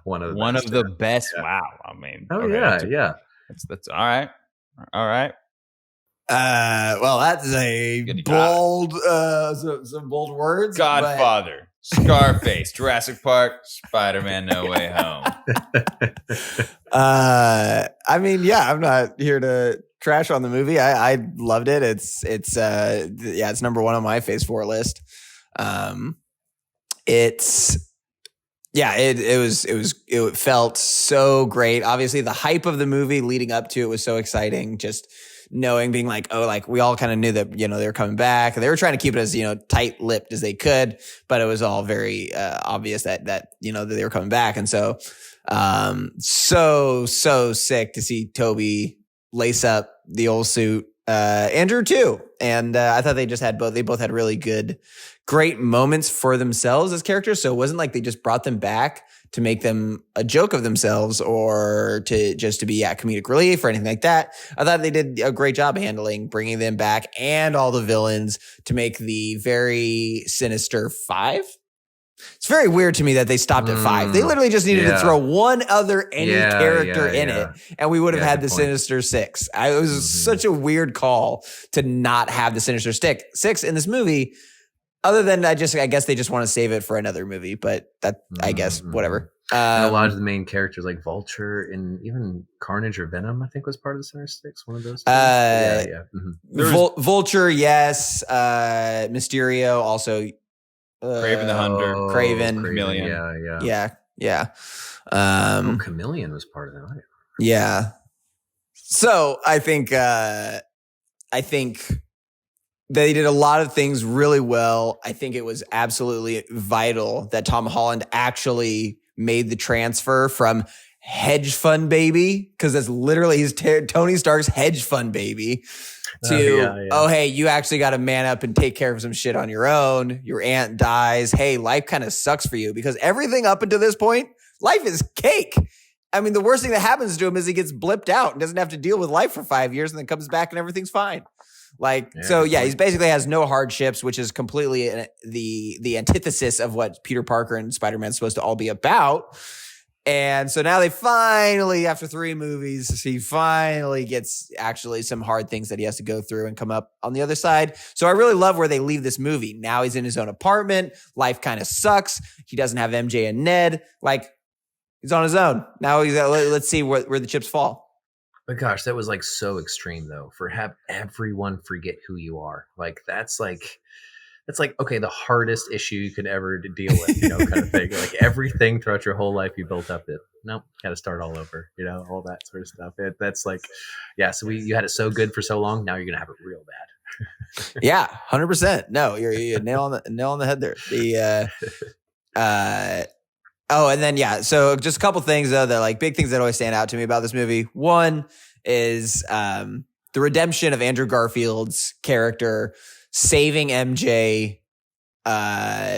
best. Yeah. Wow. Okay, yeah. That's all right. All right. Well, that's a bold, some bold words. Godfather, Scarface, Jurassic Park, Spider-Man: No Way Home. I'm not here to trash on the movie. I loved it. It's number one on my Phase 4 list. It felt so great. Obviously, the hype of the movie leading up to it was so exciting. Just knowing, being like, oh, like we all kind of knew that, they were coming back. They were trying to keep it as, tight-lipped as they could, but it was all very obvious that that they were coming back. And so, so sick to see Toby lace up the old suit. Andrew too. And I thought they both had really great moments for themselves as characters. So it wasn't like they just brought them back to make them a joke of themselves or to be comedic relief or anything like that. I thought they did a great job bringing them back and all the villains to make the very sinister 5. It's very weird to me that they stopped at 5. They literally just needed to throw one other character in it, and we would have had the Sinister 6. It was such a weird call to not have the Sinister 6 in this movie. Other than I guess they just want to save it for another movie, but that I guess whatever. And a lot of the main characters like Vulture and even Carnage or Venom, I think, was part of the Sinister 6. One of those. Vulture, yes. Mysterio also. Craven the Hunter. Craven. Chameleon. Yeah. Chameleon was part of that. Yeah. So I think they did a lot of things really well. I think it was absolutely vital that Tom Holland actually made the transfer from hedge fund baby, because that's literally he's Tony Stark's hedge fund baby, to oh hey, you actually got to man up and take care of some shit on your own. Your aunt dies. Hey, life kind of sucks for you, because everything up until this point, life is cake. I mean, the worst thing that happens to him is he gets blipped out and doesn't have to deal with life for 5 years, and then comes back and everything's fine. He basically has no hardships, which is completely the antithesis of what Peter Parker and Spider-Man is supposed to all be about. And so now they finally, after 3 movies, he finally gets actually some hard things that he has to go through and come up on the other side. So I really love where they leave this movie. Now he's in his own apartment. Life kind of sucks. He doesn't have MJ and Ned. He's on his own. Now let's see where the chips fall. But gosh, that was so extreme though, for have everyone forget who you are. That's okay, the hardest issue you could ever deal with, kind of thing. Everything throughout your whole life you built up it. Nope, got to start all over, all that sort of stuff. So you had it so good for so long, now you're going to have it real bad. Yeah, 100%. No, you're nail on the head there. And then, so just a couple things though, that big things that always stand out to me about this movie. One is the redemption of Andrew Garfield's character, saving MJ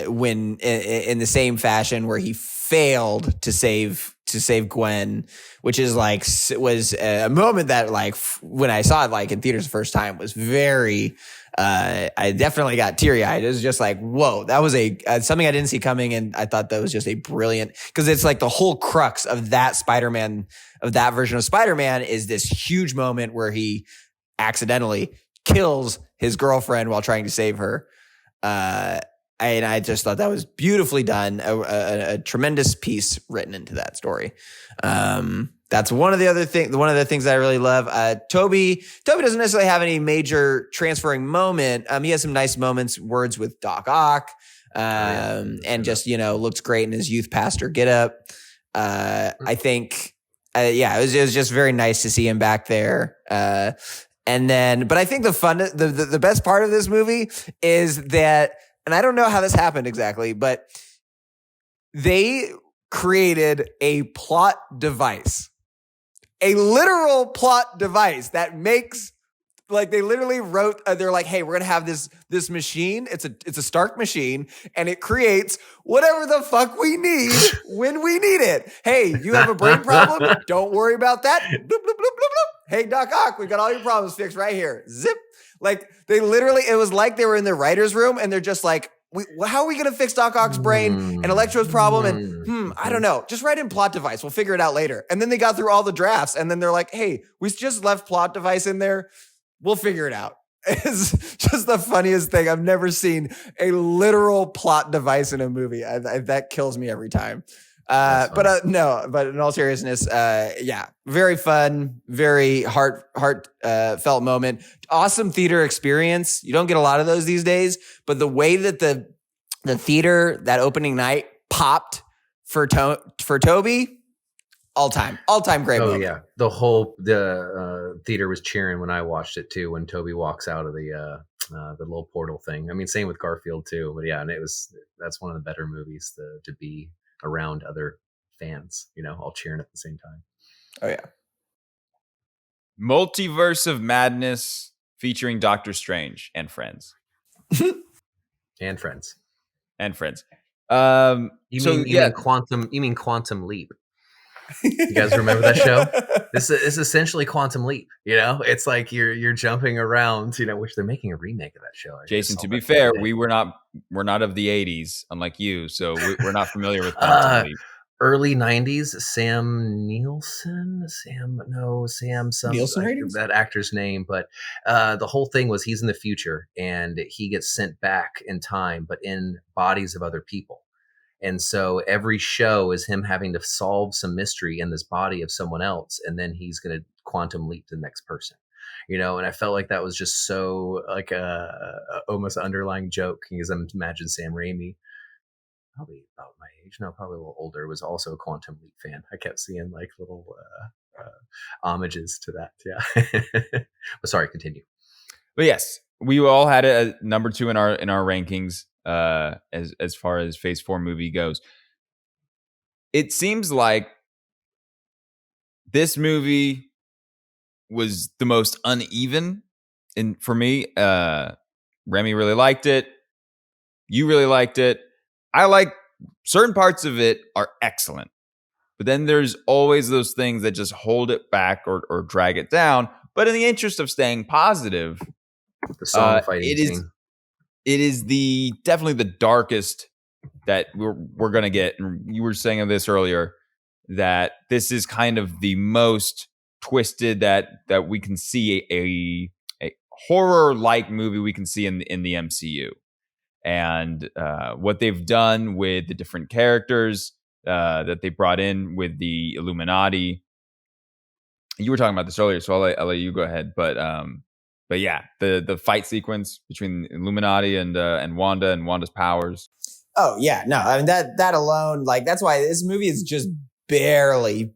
when in the same fashion where he failed to save save Gwen, which is like was a moment that like when I saw it like in theaters the first time was very. I definitely got teary eyed. It was just like, whoa, that was something I didn't see coming, and I thought that was just a brilliant because it's like the whole crux of that Spider-Man, of that version of Spider-Man, is this huge moment where he accidentally kills his girlfriend while trying to save her. And I just thought that was beautifully done. A tremendous piece written into that story. That's one of the things that I really love. Toby doesn't necessarily have any major transferring moment. He has some nice words with Doc Ock, and just, looks great in his youth pastor getup. I think, it was just very nice to see him back there. But I think the best part of this movie is that, and I don't know how this happened exactly, but they created a plot device. A literal plot device that makes, like, they literally wrote, they're like, hey, we're going to have this machine. It's a Stark machine, and it creates whatever the fuck we need when we need it. Hey, you have a brain problem? Don't worry about that. Bloop, bloop, bloop, bloop, bloop. Hey, Doc Ock, we got all your problems fixed right here. Zip. Like, it was like they were in the writer's room, and they're just like, how are we going to fix Doc Ock's brain and Electro's problem? And I don't know. Just write in plot device. We'll figure it out later. And then they got through all the drafts, and then they're like, hey, we just left plot device in there. We'll figure it out. It's just the funniest thing. I've never seen a literal plot device in a movie. That kills me every time. But in all seriousness, very fun, very heartfelt moment. Awesome theater experience. You don't get a lot of those these days, but the way that the theater that opening night popped for Toby, all time great moment. Yeah, the theater was cheering when I watched it too. When Toby walks out of the little portal thing. I mean, same with Garfield too. But yeah, and that's one of the better movies to be around other fans, all cheering at the same time. Oh yeah. Multiverse of Madness featuring Doctor Strange and friends. And friends. You mean Quantum Leap? You guys remember that show? This is essentially Quantum Leap. It's like you're jumping around. Which they're making a remake of that show. Jason, to be fair, we're not of the '80s, unlike you, so we're not familiar with Quantum Leap. Early '90s, Sam Nielsen, that actor's name, but the whole thing was he's in the future and he gets sent back in time, but in bodies of other people. And so every show is him having to solve some mystery in this body of someone else, and then he's going to quantum leap to the next person. And I felt like that was just so like a almost underlying joke, because I imagine Sam Raimi, probably about my age, probably a little older, was also a Quantum Leap fan. I kept seeing like little homages to that. Yeah. But sorry, continue. But yes, we all had it at number 2 in our rankings as far as Phase 4 movie goes. It seems like this movie was the most uneven, and for me, Remy really liked it. You really liked it. I like certain parts of it are excellent, but then there's always those things that just hold it back or drag it down. But in the interest of staying positive, the song fighting scene. It is definitely the darkest that we're gonna get. And you were saying of this earlier, that this is kind of the most twisted that we can see a horror-like movie we can see in the MCU. And what they've done with the different characters that they brought in with the Illuminati. You were talking about this earlier, so I'll let you go ahead. But yeah, the fight sequence between Illuminati and Wanda and Wanda's powers. Oh yeah, no, I mean that alone, like that's why this movie is just barely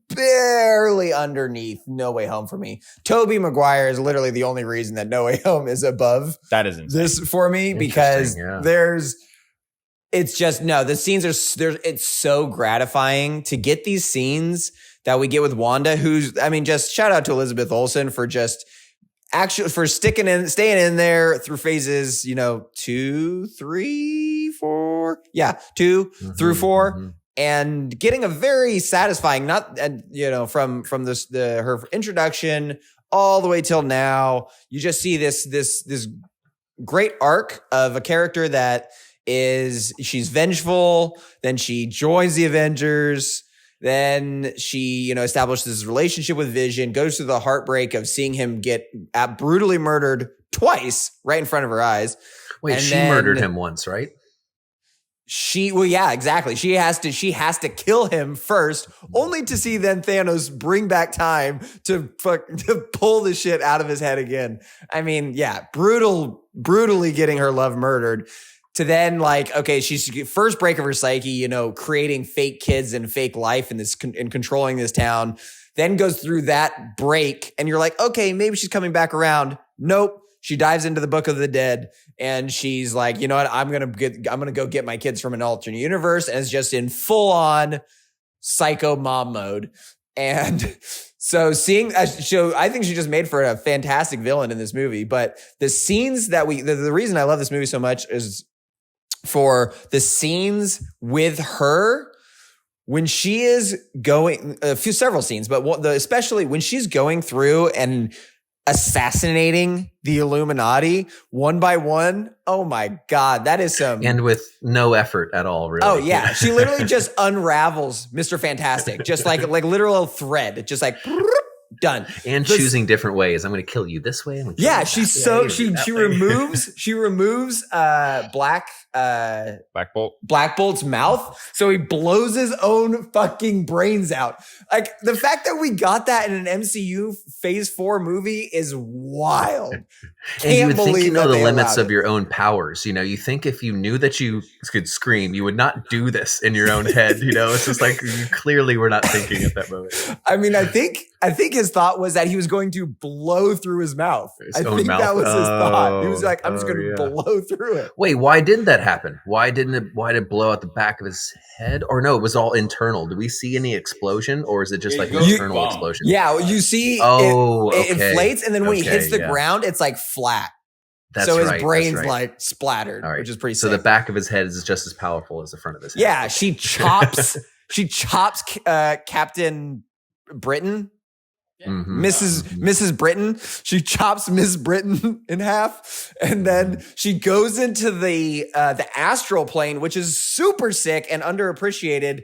underneath No Way Home for me. Tobey Maguire is literally the only reason that No Way Home is above that is insane. This for me, because the scenes are it's so gratifying to get these scenes that we get with Wanda, just shout out to Elizabeth Olsen for just for staying in there through phases, 2, 3, 4. Yeah, 2 through 4. and getting a very satisfying, from this her introduction all the way till now. You just see this great arc of a character that she's vengeful, then she joins the Avengers, then she establishes this relationship with Vision, goes through the heartbreak of seeing him get brutally murdered twice right in front of her eyes. Wait, she murdered him once, right? Yeah, exactly. She has to kill him first, only to see then Thanos bring back time to pull the shit out of his head again. I mean, yeah, brutally getting her love murdered. To then she's first break of her psyche, creating fake kids and fake life and controlling this town. Then goes through that break, and you're like, okay, maybe she's coming back around. Nope. She dives into the Book of the Dead, and she's like, you know what? I'm gonna go get my kids from an alternate universe, and it's just in full on psycho mom mode. And so I think she just made for a fantastic villain in this movie. But the scenes that the reason I love this movie so much is for the scenes with her when she is going several scenes, but especially when she's going through and assassinating the Illuminati one by one. Oh my God, that is and with no effort at all, really. Oh yeah, she literally just unravels Mr. Fantastic, just like literal thread, just like done. And choosing different ways. I'm going to kill you this way. Yeah, she removes Black Bolt's mouth, so he blows his own fucking brains out. Like, the fact that we got that in an MCU Phase 4 movie is wild. And you would think the limits of your own powers. You think if you knew that you could scream, you would not do this in your own head. It's just like you clearly were not thinking at that moment. I mean, I think his thought was that he was going to blow through his mouth. That was his thought. He was like, I'm just going to blow through it. Wait, why didn't that happen? Why did it blow out the back of his head? Or no, it was all internal. Do we see any explosion, or is it just like an internal explosion? Yeah, you see it inflates, and then when he hits the ground, it's like flat. So his brain's like splattered, which is pretty sick. So the back of his head is just as powerful as the front of his head. Yeah, she chops Captain Britain. Mm-hmm. Mrs. Britain. She chops Miss Britain in half, and then she goes into the astral plane, which is super sick and underappreciated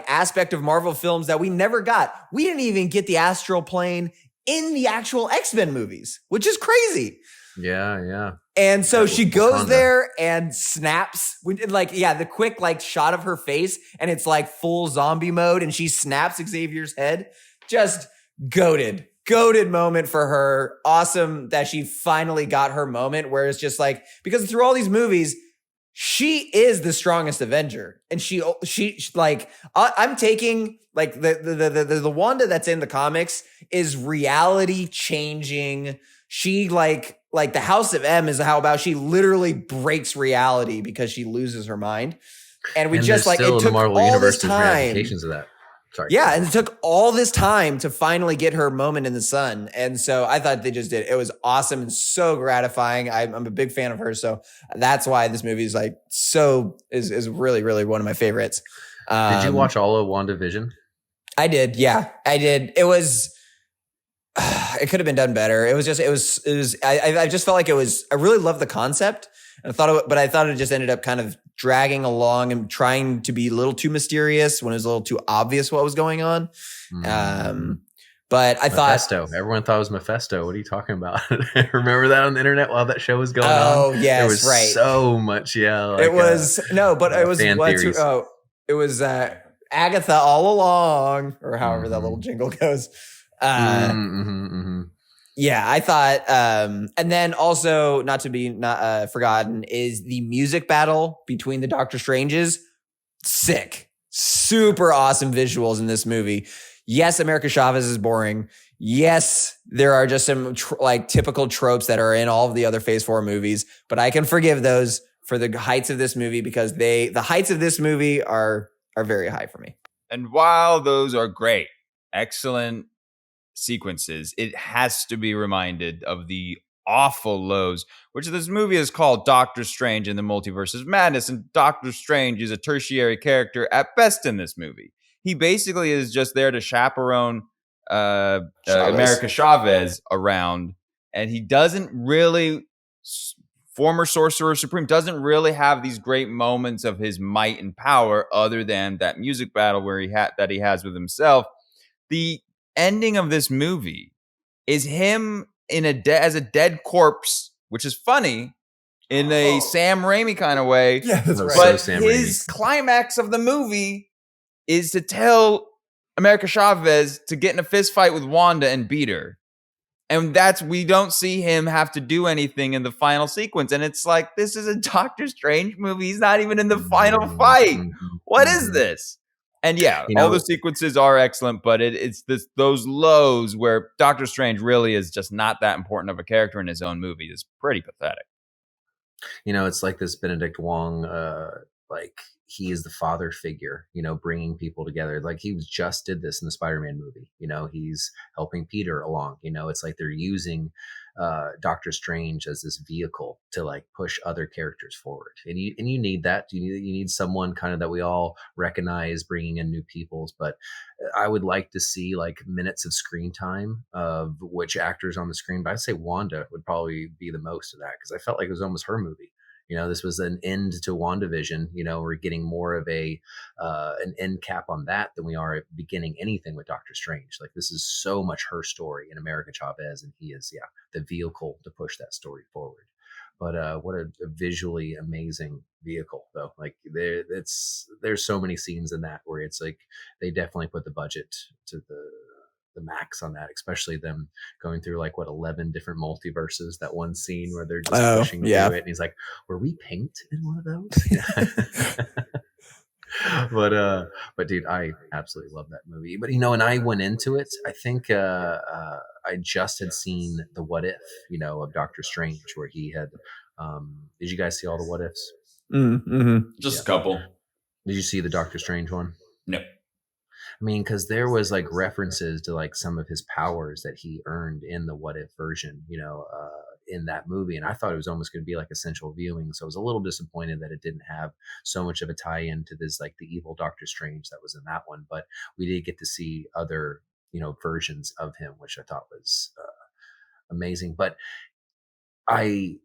aspect of Marvel films that we never got. We didn't even get the astral plane in the actual X-Men movies, which is crazy. Yeah. And so she goes there and snaps, the quick shot of her face, and it's full zombie mode, and she snaps Xavier's head. Just goated moment for her. Awesome that she finally got her moment where it's just because through all these movies, she is the strongest Avenger, and she I'm taking the Wanda that's in the comics is reality changing. She the House of M is how about she literally breaks reality because she loses her mind, and we just it took all this time. Of that. Sorry. Yeah, and it took all this time to finally get her moment in the sun. And so I thought they just did. It was awesome and so gratifying. I'm a big fan of her. So that's why this movie is is really, really one of my favorites. Did you watch all of WandaVision? I did. Yeah, I did. It was, it could have been done better. I just felt like I really loved the concept. And I thought it just ended up kind of dragging along and trying to be a little too mysterious when it was a little too obvious what was going on. But I Mephisto. Everyone thought it was Mephisto. What are you talking about? Remember that on the internet while that show was going on? Oh, yes, there was right. So much, it was it was Agatha all along, or however that little jingle goes. Yeah, I thought, and then also not to be forgotten is the music battle between the Doctor Stranges. Sick, super awesome visuals in this movie. Yes, America Chavez is boring. Yes, there are just some typical tropes that are in all of the other Phase 4 movies, but I can forgive those for the heights of this movie because the heights of this movie are very high for me. And while those are great, excellent sequences, it has to be reminded of the awful lows, which this movie is called Doctor Strange in the Multiverse of Madness, and Doctor Strange is a tertiary character at best in this movie. He basically is just there to chaperone America Chavez around, and he doesn't really, former Sorcerer Supreme, doesn't really have these great moments of his might and power other than that music battle where that he has with himself. The ending of this movie is him as a dead corpse, which is funny in a Sam Raimi kind of way. Yeah, that's right. But So Sam his Raimi. climax of the movie is to tell America Chavez to get in a fist fight with Wanda and beat her. And we don't see him have to do anything in the final sequence. And it's like, this is a Doctor Strange movie. He's not even in the final fight. What is this? And yeah, all the sequences are excellent, but it's those lows where Doctor Strange really is just not that important of a character in his own movie is pretty pathetic. It's like this Benedict Wong, like he is the father figure, bringing people together. Like he just did this in the Spider-Man movie. He's helping Peter along. It's like they're using Doctor Strange as this vehicle to like push other characters forward, and you need that. You need someone kind of that we all recognize, bringing in new peoples. But I would like to see like minutes of screen time of which actors on the screen. But I'd say Wanda would probably be the most of that because I felt like it was almost her movie. This was an end to WandaVision. We're getting more of an end cap on that than we are at beginning anything with Doctor Strange. Like this is so much her story in America Chavez, and he is, the vehicle to push that story forward. But what a visually amazing vehicle, though. Like there's so many scenes in that where it's like they definitely put the budget to the max on that, especially them going through like 11 different multiverses. That one scene where they're just pushing through it, and he's like, "Were we pinked in one of those?" But dude, I absolutely love that movie. But and I went into it. I think I just had seen the What If, of Doctor Strange, where he had. Did you guys see all the What Ifs? Mm-hmm. Just a couple. Did you see the Doctor Strange one? No. I mean, because there was like references to like some of his powers that he earned in the What If version, in that movie. And I thought it was almost going to be like essential viewing. So I was a little disappointed that it didn't have so much of a tie-in to this, like the evil Doctor Strange that was in that one. But we did get to see other, versions of him, which I thought was amazing. But I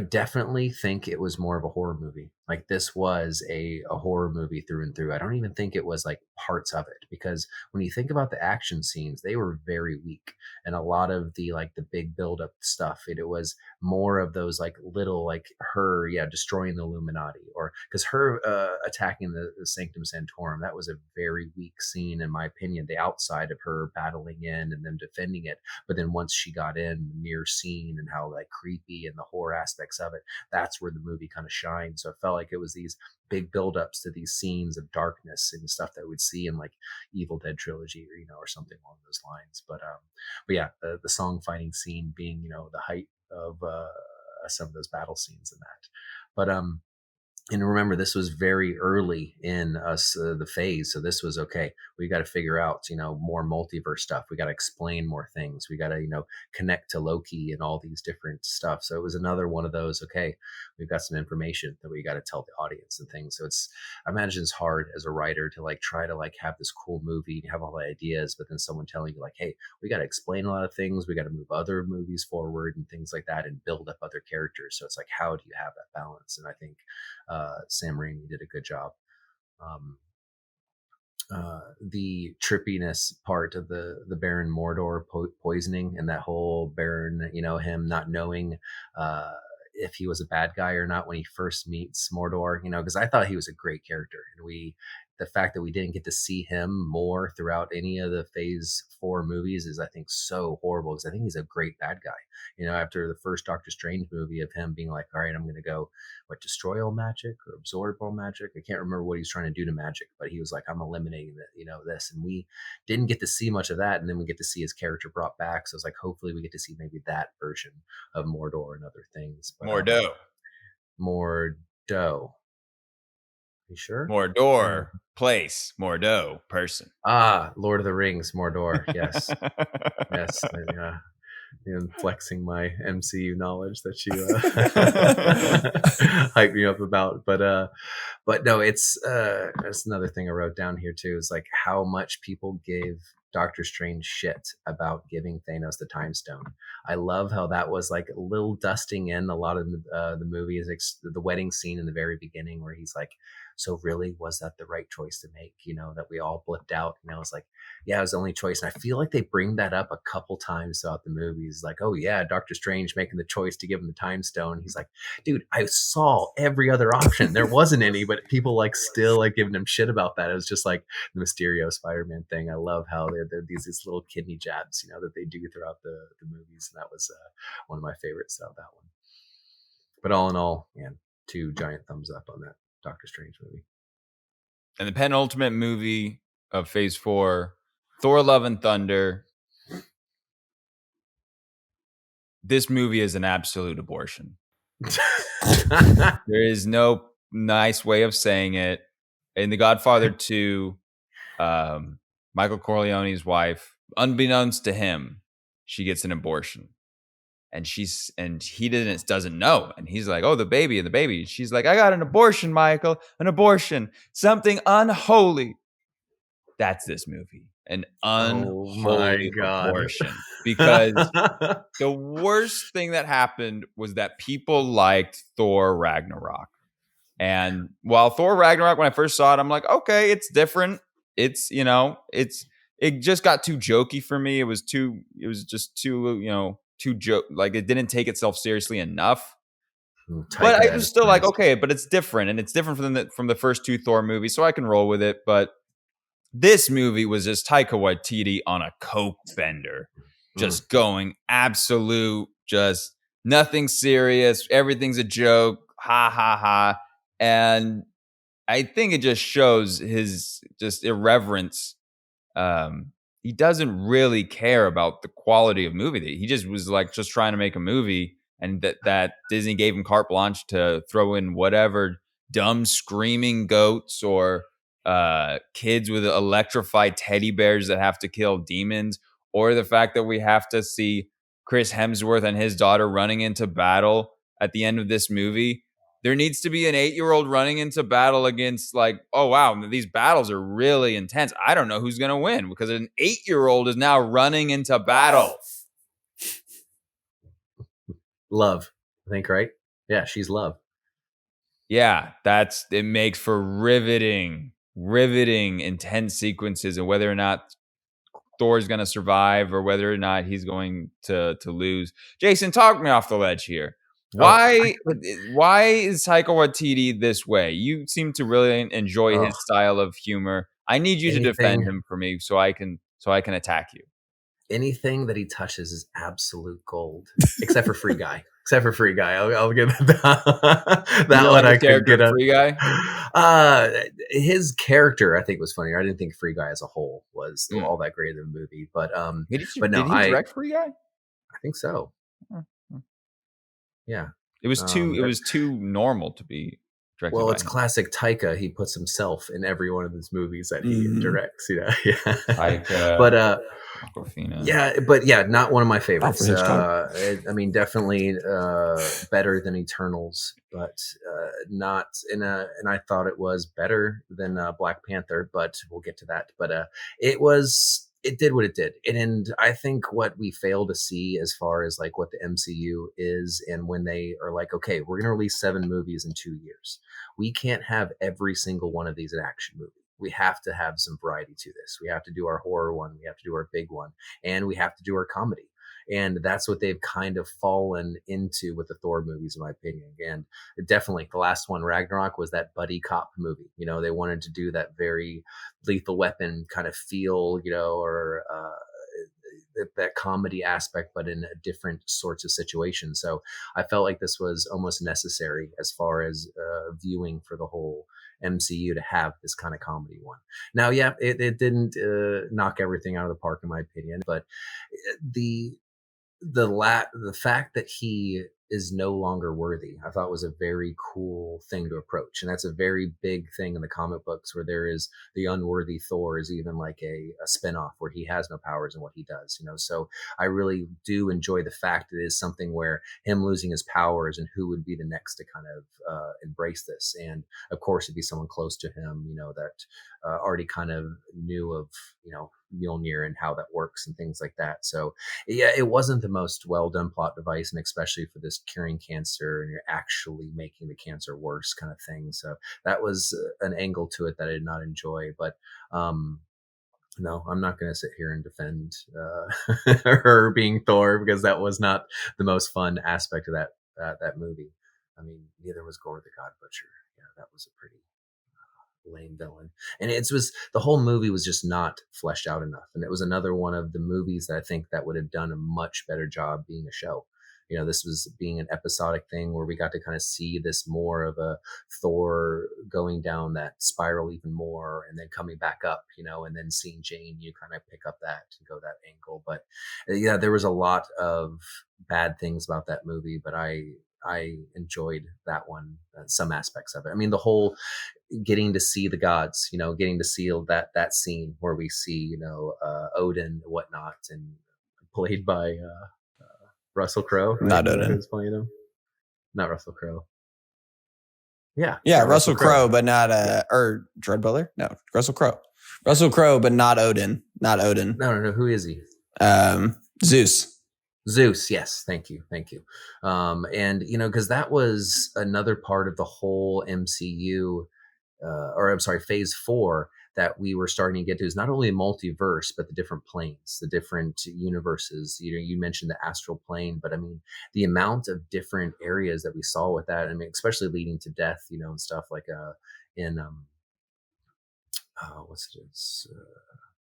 definitely think it was more of a horror movie. Like this was a horror movie through and through. I don't even think it was like parts of it, because when you think about the action scenes, they were very weak. And a lot of the like the big build up stuff, it was more of those like little like her, destroying the Illuminati, or because her attacking the Sanctum Sanctorum, that was a very weak scene in my opinion. The outside of her battling in and them defending it, but then once she got in, the mirror scene and how like creepy and the horror aspects of it, that's where the movie kind of shined. So it felt like it was these big buildups to these scenes of darkness and stuff that we'd see in like Evil Dead trilogy, or something along those lines. But yeah, the song fighting scene being the height of some of those battle scenes in that. But and remember, this was very early in us the phase, so this was okay. We got to figure out, more multiverse stuff. We got to explain more things. We got to, connect to Loki and all these different stuff. So it was another one of those. Okay, we've got some information that we got to tell the audience and things. So I imagine it's hard as a writer to like try to like have this cool movie, have all the ideas, but then someone telling you like, hey, we got to explain a lot of things. We got to move other movies forward and things like that, and build up other characters. So it's like, how do you have that balance? And I think Sam Raimi did a good job. The trippiness part of the Baron Mordor poisoning, and that whole Baron, him not knowing if he was a bad guy or not when he first meets Mordor, because I thought he was a great character, and the fact that we didn't get to see him more throughout any of the Phase 4 movies is, I think, so horrible, because I think he's a great bad guy. After the first Doctor Strange movie of him being like, all right, I'm going to go, destroy all magic or absorb all magic. I can't remember what he's trying to do to magic, but he was like, I'm eliminating this. And we didn't get to see much of that. And then we get to see his character brought back. So it's like, hopefully we get to see maybe that version of Mordor and other things. But, Mordo. You sure? Mordor, place, Mordo, person. Lord of the Rings, Mordor. Yes. Yes. and flexing my MCU knowledge that you hyped me up about. But no, it's that's another thing I wrote down here too, is like how much people gave Doctor Strange shit about giving Thanos the Time Stone. I love how that was like a little dusting in a lot of the movies, the wedding scene in the very beginning where he's like, so really, was that the right choice to make? You know, that we all blipped out. You know, it's like, yeah, it was the only choice. And I feel like they bring that up a couple times throughout the movies. Like, oh yeah, Doctor Strange making the choice to give him the Time Stone. He's like, dude, I saw every other option. There wasn't any, but people like still like giving him shit about that. It was just like the Mysterio Spider-Man thing. I love how they're these little kidney jabs, you know, that they do throughout the movies. And that was one of my favorites out of that one. But all in all, man, 2 giant thumbs up on that Doctor Strange movie. And the penultimate movie of Phase 4, Thor: Love and Thunder. This movie is an absolute abortion. There is no nice way of saying it. In The Godfather 2, Michael Corleone's wife, unbeknownst to him, she gets an abortion. And he doesn't know. And he's like, oh, the baby. She's like, I got an abortion, Michael, an abortion, something unholy. That's this movie, an unholy abortion. Because the worst thing that happened was that people liked Thor Ragnarok. And while Thor Ragnarok, when I first saw it, I'm like, okay, it's different. It's, it just got too jokey for me. It was just too, too joke. Like it didn't take itself seriously enough. But I was still like, okay, but it's different. And it's different from the first 2 Thor movies. So I can roll with it. But this movie was just Taika Waititi on a coke bender, just going absolute, just nothing serious. Everything's a joke. Ha, ha, ha. And I think it just shows his just irreverence. He doesn't really care about the quality of movie. He just was like just trying to make a movie, and that Disney gave him carte blanche to throw in whatever dumb screaming goats or kids with electrified teddy bears that have to kill demons, or the fact that we have to see Chris Hemsworth and his daughter running into battle at the end of this movie. There needs to be an 8-year-old running into battle against like, oh, wow, these battles are really intense. I don't know who's going to win because an 8-year-old is now running into battle. Love, I think, right? Yeah, she's Love. Yeah, it makes for riveting, intense sequences, and whether or not Thor's going to survive or whether or not he's going to lose. Jason, talk me off the ledge here. Why is Taika Waititi this way? You seem to really enjoy his style of humor. I need you to defend him for me so I can attack you. Anything that he touches is absolute gold, except for Free Guy. I'll give it that one. I could get Free Guy. His character, I think, was funnier. I didn't think Free Guy as a whole was all that great in the movie. But did he direct Free Guy? I think so. Yeah, it was too normal to be directed. Well, it's classic Taika. He puts himself in every one of his movies that he directs. You know, yeah. Taika, but Aquafina. Not one of my favorites. I mean, definitely better than Eternals, but not in a. And I thought it was better than Black Panther, but we'll get to that. But it did what it did. And I think what we fail to see as far as like what the MCU is, and when they are like, okay, we're going to release 7 movies in 2 years. We can't have every single one of these an action movie. We have to have some variety to this. We have to do our horror one. We have to do our big one, and we have to do our comedy. And that's what they've kind of fallen into with the Thor movies, in my opinion. And definitely the last one, Ragnarok, was that buddy cop movie. You know, they wanted to do that very Lethal Weapon kind of feel, you know, or that comedy aspect, but in different sorts of situations. So I felt like this was almost necessary as far as viewing for the whole MCU to have this kind of comedy one. Now, yeah, it didn't knock everything out of the park, in my opinion, but the fact that he is no longer worthy, I thought was a very cool thing to approach. And that's a very big thing in the comic books, where there is the unworthy Thor is even like a spinoff where he has no powers in what he does, So I really do enjoy the fact that it is something where him losing his powers and who would be the next to kind of embrace this. And of course, it'd be someone close to him, that already kind of knew of, Mjolnir and how that works and things like that. So yeah, it wasn't the most well done plot device, and especially for this curing cancer and you're actually making the cancer worse kind of thing. So that was an angle to it that I did not enjoy. But no, I'm not going to sit here and defend her being Thor, because that was not the most fun aspect of that movie. I mean, neither was Gore the God Butcher. Yeah, that was a pretty lame villain, and the whole movie was just not fleshed out enough. And it was another one of the movies that I think that would have done a much better job being a show. This was being an episodic thing where we got to kind of see this more of a Thor going down that spiral even more, and then coming back up, and then seeing Jane, you kind of pick up that and go that angle. But yeah, there was a lot of bad things about that movie, but I enjoyed that one, some aspects of it. I mean, the whole getting to see the gods, getting to see that scene where we see, Odin and whatnot, and played by Russell Crowe, right? Not Odin. Who's playing him? Not Russell Crowe. Yeah, Russell Crowe, but not or Dread Butler. No, Russell Crowe. Russell Crowe, but not Odin. Not Odin. No. Who is he? Zeus. Yes. Thank you. And because that was another part of the whole MCU, Phase 4 that we were starting to get to, is not only a multiverse, but the different planes, the different universes. You mentioned the astral plane, but I mean, the amount of different areas that we saw with that, I mean, especially leading to death, and stuff like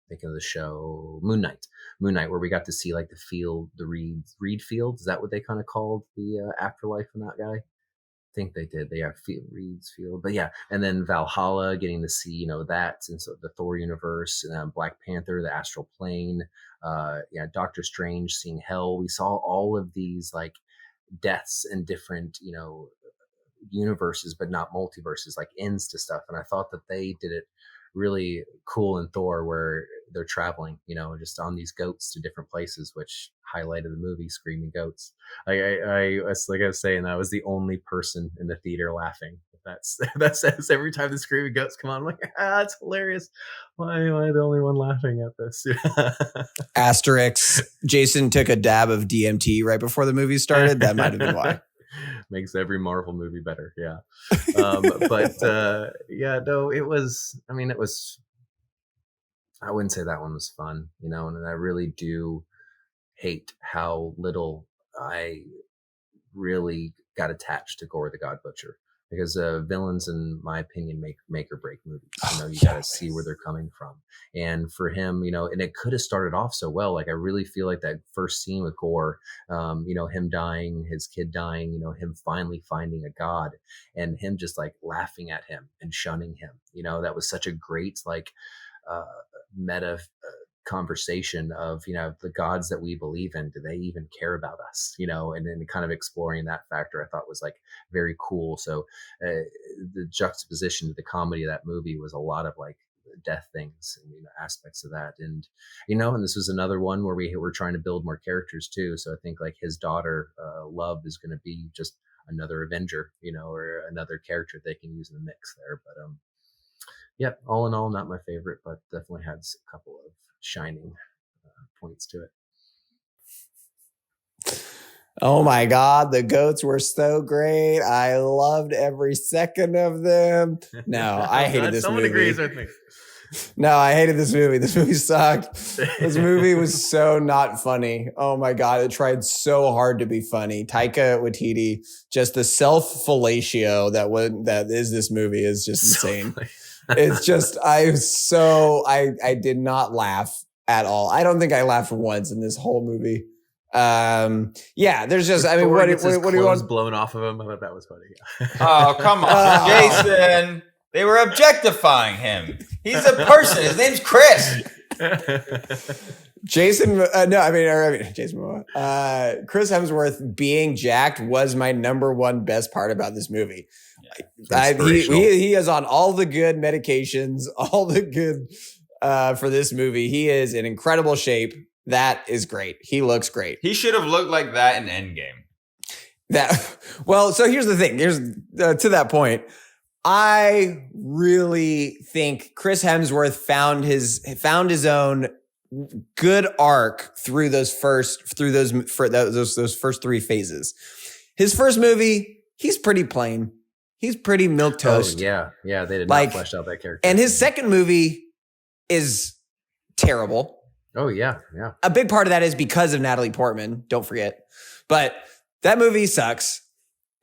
thinking of the show Moon Knight, where we got to see like the Reed field. Is that what they kind of called the afterlife in that guy? I think they did. They have Reed's Field, but yeah, and then Valhalla, getting to see that, and so the Thor universe, and Black Panther, the astral plane, Doctor Strange, seeing Hell. We saw all of these like deaths in different universes, but not multiverses, like ends to stuff. And I thought that they did it really cool in Thor, where they're traveling, just on these goats to different places, which highlighted the movie Screaming Goats. I was saying, I was the only person in the theater laughing. That says every time the Screaming Goats come on, I'm like, it's hilarious. Why am I the only one laughing at this? Asterisk. Jason took a dab of DMT right before the movie started. That might have been why. Makes every Marvel movie better. Yeah. It was, I wouldn't say that one was fun, and I really do hate how little I really got attached to Gore the God Butcher, because villains, in my opinion, make or break movies. You got to see where they're coming from. And for him, and it could have started off so well. Like, I really feel like that first scene with Gore, him dying, his kid dying, him finally finding a god, and him just like laughing at him and shunning him. That was such a great meta conversation of, the gods that we believe in, do they even care about us? And then kind of exploring that factor, I thought was like very cool. So the juxtaposition to the comedy of that movie was a lot of like death things and aspects of that. And and this was another one where we were trying to build more characters too. So I think like his daughter Love is going to be just another Avenger, or another character they can use in the mix there. But yep, all in all, not my favorite, but definitely had a couple of shining points to it. Oh my God, the goats were so great. I loved every second of them. No, I hated this movie. Someone agrees with me. No, I hated this movie. This movie sucked. This movie was so not funny. Oh my God, it tried so hard to be funny. Taika Waititi, just the self-fellatio that is this movie is just insane. It's just, I did not laugh at all. I don't think I laughed once in this whole movie. There's just, I mean, what do you want? Blown off of him. I thought that was funny. Oh, come on, Jason. They were objectifying him. He's a person. His name's Chris. Jason Momoa. Chris Hemsworth being jacked was my number one best part about this movie. He is on all the good medications, all the good for this movie. He is in incredible shape. That is great. He looks great. He should have looked like that in Endgame. So here's the thing. To that point, I really think Chris Hemsworth found his own good arc through those first three phases. His first movie, he's pretty plain. He's pretty milquetoast. Oh, yeah. They did not flesh out that character. And his second movie is terrible. Oh, yeah. A big part of that is because of Natalie Portman. Don't forget. But that movie sucks.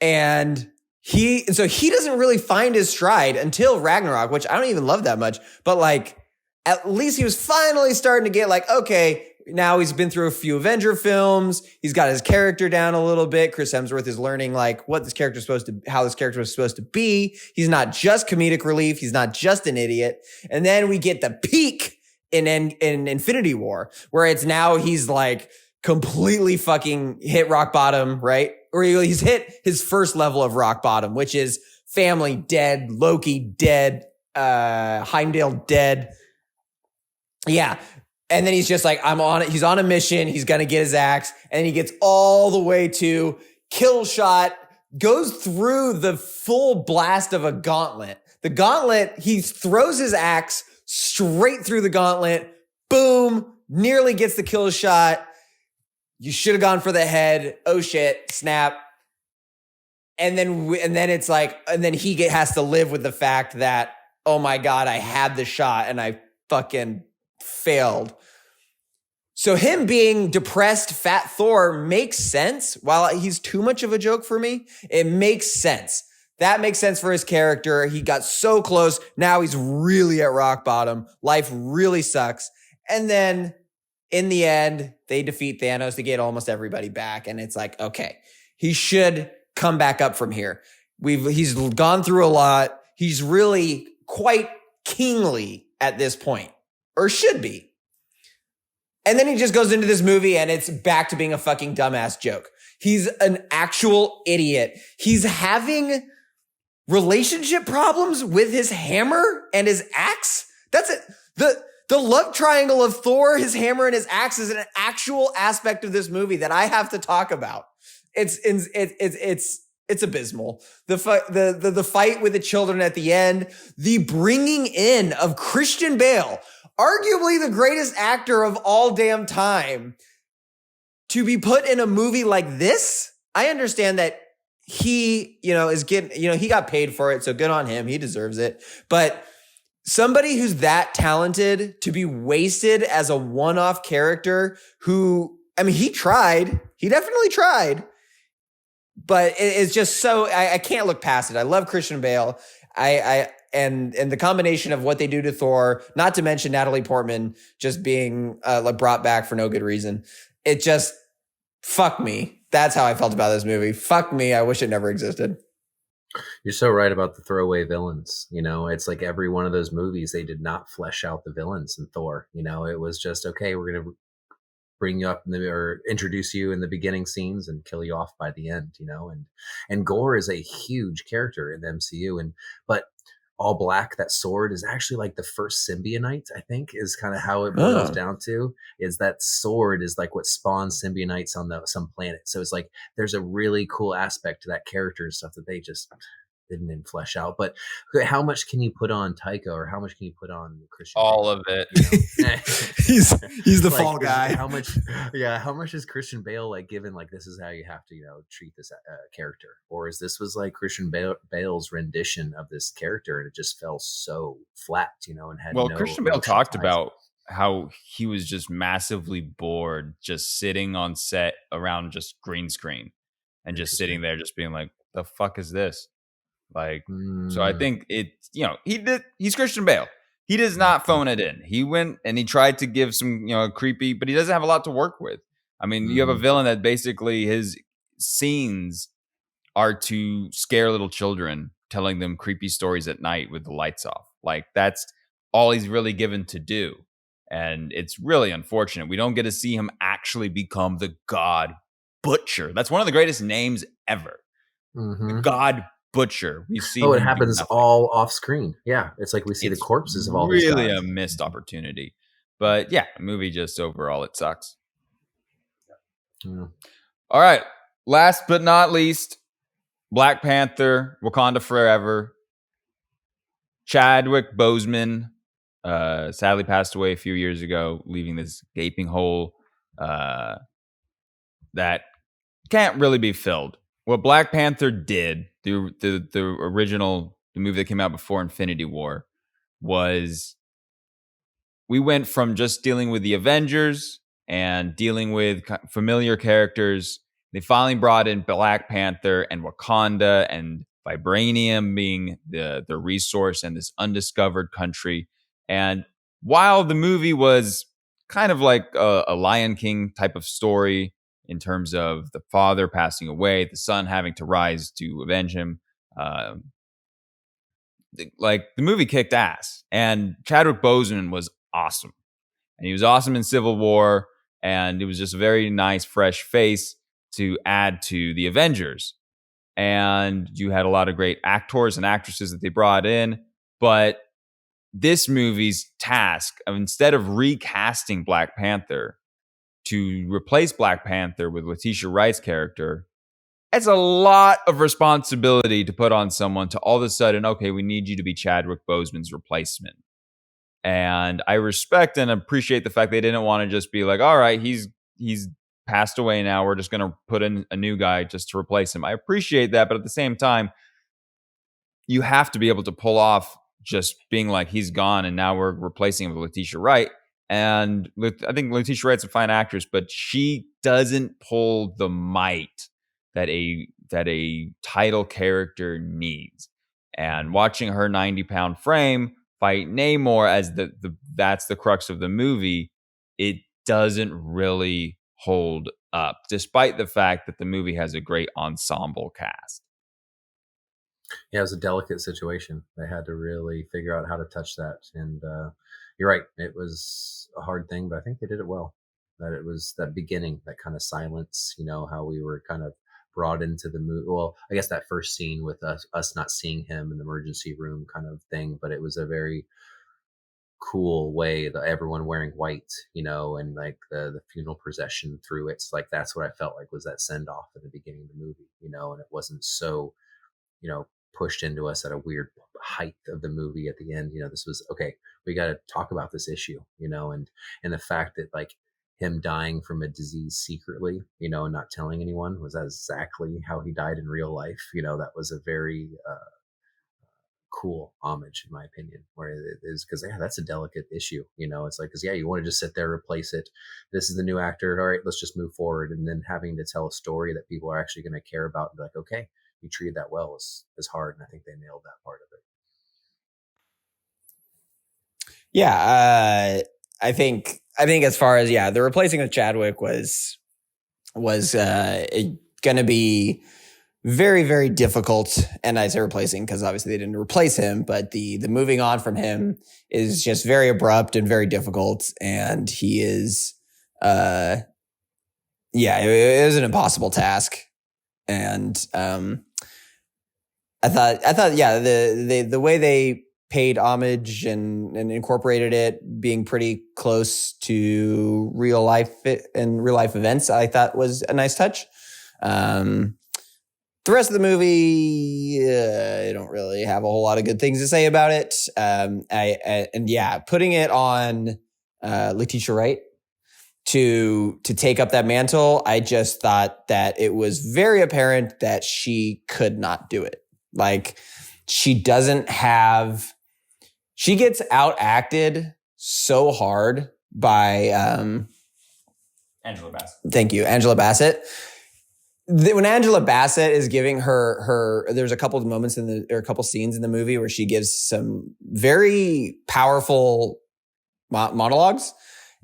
And so he doesn't really find his stride until Ragnarok, which I don't even love that much. But like, at least he was finally starting to get like, okay, now he's been through a few Avenger films. He's got his character down a little bit. Chris Hemsworth is learning like how this character was supposed to be. He's not just comedic relief. He's not just an idiot. And then we get the peak in Infinity War, where it's now he's like completely fucking hit rock bottom, right? Or he's hit his first level of rock bottom, which is family dead, Loki dead, Heimdall dead. Yeah. And then he's just like, he's on a mission. He's going to get his axe. And he gets all the way to kill shot, goes through the full blast of a gauntlet. The gauntlet, he throws his axe straight through the gauntlet. Boom. Nearly gets the kill shot. You should have gone for the head. Oh shit. Snap. And then it's like, and then he has to live with the fact that, oh my God, I had the shot and I fucking failed. So him being depressed, fat Thor makes sense. While he's too much of a joke for me, it makes sense. That makes sense for his character. He got so close. Now he's really at rock bottom. Life really sucks. And then in the end, they defeat Thanos to get almost everybody back. And it's like, okay, he should come back up from here. He's gone through a lot. He's really quite kingly at this point, or should be. And then he just goes into this movie and it's back to being a fucking dumbass joke. He's an actual idiot. He's having relationship problems with his hammer and his axe. That's it. The love triangle of Thor, his hammer, and his axe is an actual aspect of this movie that I have to talk about. It's abysmal. The fight with the children at the end, the bringing in of Christian Bale, arguably the greatest actor of all damn time, to be put in a movie like this. I understand that he, is getting, he got paid for it, so good on him. He deserves it. But somebody who's that talented to be wasted as a one-off character who, he tried. He definitely tried. But it's just so, I can't look past it. I love Christian Bale. And the combination of what they do to Thor, not to mention Natalie Portman just being brought back for no good reason. It just, fuck me. That's how I felt about this movie. Fuck me. I wish it never existed. You're so right about the throwaway villains. It's like every one of those movies, they did not flesh out the villains in Thor. It was just, okay, we're going to bring you up or introduce you in the beginning scenes and kill you off by the end, and Gore is a huge character in the MCU. But All Black, that sword, is actually like the first symbionite, I think, is kind of how it boils down to, is that sword is like what spawns symbionites on some planet. So it's like there's a really cool aspect to that character and stuff that they just didn't even flesh out. But how much can you put on Taika, or how much can you put on Christian? All of it. He's the fall guy. How much is Christian Bale like given? Like, this is how you have to treat this character, or is this was like Christian Bale's rendition of this character, and it just fell so flat, and had Christian Bale talked about how he was just massively bored, just sitting on set around just green screen, and just sitting there, just being like, "The fuck is this?" So I think he's Christian Bale. He does not phone it in. He went and he tried to give some, creepy, but he doesn't have a lot to work with. You have a villain that basically his scenes are to scare little children, telling them creepy stories at night with the lights off. Like, that's all he's really given to do. And it's really unfortunate. We don't get to see him actually become the God Butcher. That's one of the greatest names ever. The God Butcher. We see it him do happens nothing. all off screen. Yeah, it's like we see the corpses of all these guys. Really a missed opportunity. But yeah, the movie just overall, it sucks. Yeah. All right. Last but not least, Black Panther, Wakanda Forever. Chadwick Boseman sadly passed away a few years ago, leaving this gaping hole that can't really be filled. What Black Panther did, the original, the movie that came out before Infinity War, was we went from just dealing with the Avengers and dealing with familiar characters. They finally brought in Black Panther and Wakanda and Vibranium being the resource and this undiscovered country. And while the movie was kind of like a Lion King type of story in terms of the father passing away, the son having to rise to avenge him, the movie kicked ass. And Chadwick Boseman was awesome. And he was awesome in Civil War. And it was just a very nice, fresh face to add to the Avengers. And you had a lot of great actors and actresses that they brought in. But this movie's task of, instead of recasting Black Panther, to replace Black Panther with Letitia Wright's character, it's a lot of responsibility to put on someone to all of a sudden, okay, we need you to be Chadwick Boseman's replacement. And I respect and appreciate the fact they didn't want to just be like, all right, he's passed away now, we're just going to put in a new guy just to replace him. I appreciate that, but at the same time, you have to be able to pull off just being like, he's gone and now we're replacing him with Letitia Wright. And I think Letitia Wright's a fine actress, but she doesn't pull the might that a title character needs. And watching her 90-pound frame fight Namor as that's the crux of the movie, it doesn't really hold up, despite the fact that the movie has a great ensemble cast. Yeah, it was a delicate situation. They had to really figure out how to touch that. And you're right, it was a hard thing, but I think they did it well. That it was that beginning, that kind of silence, how we were kind of brought into the movie. Well, I guess that first scene with us not seeing him in the emergency room kind of thing, but it was a very cool way that everyone wearing white, and like the funeral procession through it. It's like, that's what I felt like was that send off at the beginning of the movie, and it wasn't so, pushed into us at a weird height of the movie at the end. This was, okay, we got to talk about this issue, and the fact that like him dying from a disease secretly, and not telling anyone, was exactly how he died in real life. That was a very cool homage, in my opinion, where it is, because that's a delicate issue. It's like, because you want to just sit there, replace it, this is the new actor, all right, let's just move forward. And then having to tell a story that people are actually going to care about and be like, okay, you treated that well, is hard. And I think they nailed that part of it. Yeah, I think as far as the replacing of Chadwick was going to be very, very difficult. And I say replacing because obviously they didn't replace him, but the moving on from him is just very abrupt and very difficult. And he is, it was an impossible task. And I thought, the way they paid homage and incorporated it being pretty close to real life events, I thought was a nice touch. The rest of the movie, I don't really have a whole lot of good things to say about it. Putting it on Letitia Wright to take up that mantle, I just thought that it was very apparent that she could not do it. Like, she gets outacted so hard by Angela Bassett. Thank you, Angela Bassett. When Angela Bassett is giving her, there's a couple of moments or a couple scenes in the movie where she gives some very powerful monologues,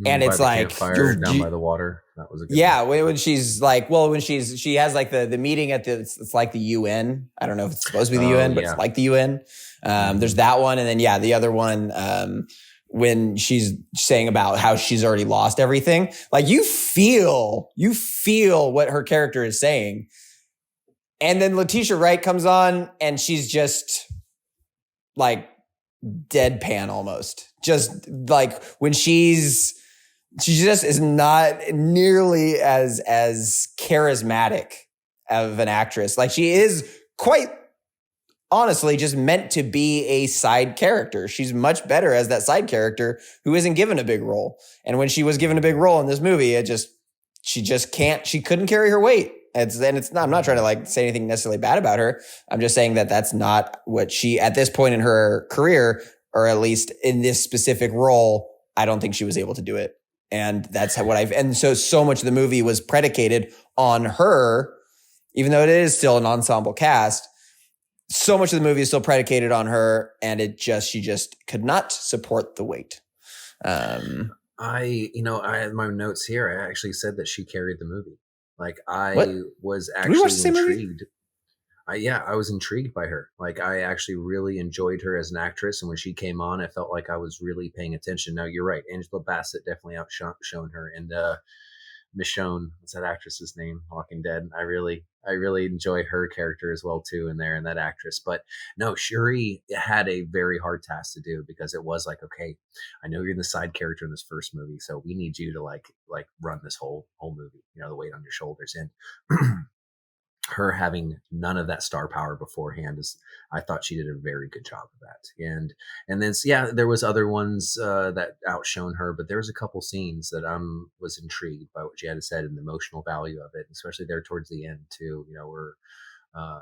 and it's like down by the water. That was a good one. When she's like, she has like the meeting at it's like the UN. I don't know if it's supposed to be the UN, but it's like the UN. There's that one, and then the other one when she's saying about how she's already lost everything. Like you feel what her character is saying. And then Letitia Wright comes on and she's just like deadpan almost. Just like when she just is not nearly as charismatic of an actress. Like she is quite honestly just meant to be a side character. She's much better as that side character who isn't given a big role. And when she was given a big role in this movie, she couldn't carry her weight. I'm not trying to like say anything necessarily bad about her. I'm just saying that that's not what she, at this point in her career, or at least in this specific role, I don't think she was able to do it. And that's so much of the movie was predicated on her, even though it is still an ensemble cast. So much of the movie is still predicated on her, and she just could not support the weight. I had my notes here. I actually said that she carried the movie. Like I was actually intrigued. I was intrigued by her. Like I actually really enjoyed her as an actress, and when she came on, I felt like I was really paying attention. Now you're right, Angela Bassett definitely outshone her, and Michonne, what's that actress's name? Walking Dead. I really enjoy her character as well too in there, and that actress. But no, Shuri had a very hard task to do because it was like, okay, I know you're the side character in this first movie, so we need you to like run this whole movie. You know, the weight on your shoulders, and her having none of that star power beforehand I thought she did a very good job of that. And then there was other ones that outshone her, but there was a couple scenes that was intrigued by what she had to say and the emotional value of it, especially there towards the end too. You know, where I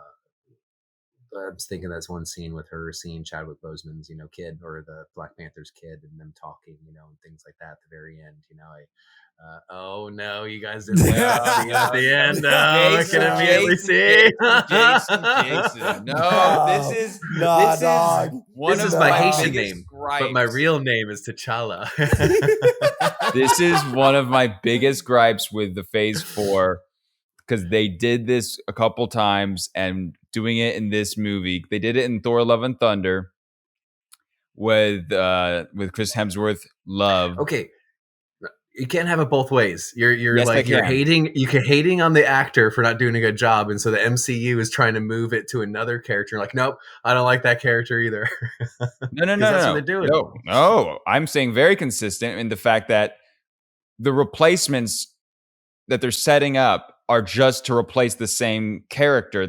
was thinking that's one scene with her seeing Chadwick Boseman's, kid, or the Black Panther's kid, and them talking, and things like that at the very end. Oh no, you guys didn't at the end. No, I can immediately see. Jason. No, this is my Haitian name, but my real name is T'Challa. This is one of my biggest gripes with the Phase 4, because they did this a couple times, and doing it in this movie, they did it in Thor: Love and Thunder with Chris Hemsworth. Love. Okay. You can't have it both ways. You're hating on the actor for not doing a good job, and so the MCU is trying to move it to another character. Like, nope, I don't like that character either. No. That's what they're doing. No, I'm saying very consistent in the fact that the replacements that they're setting up are just to replace the same character.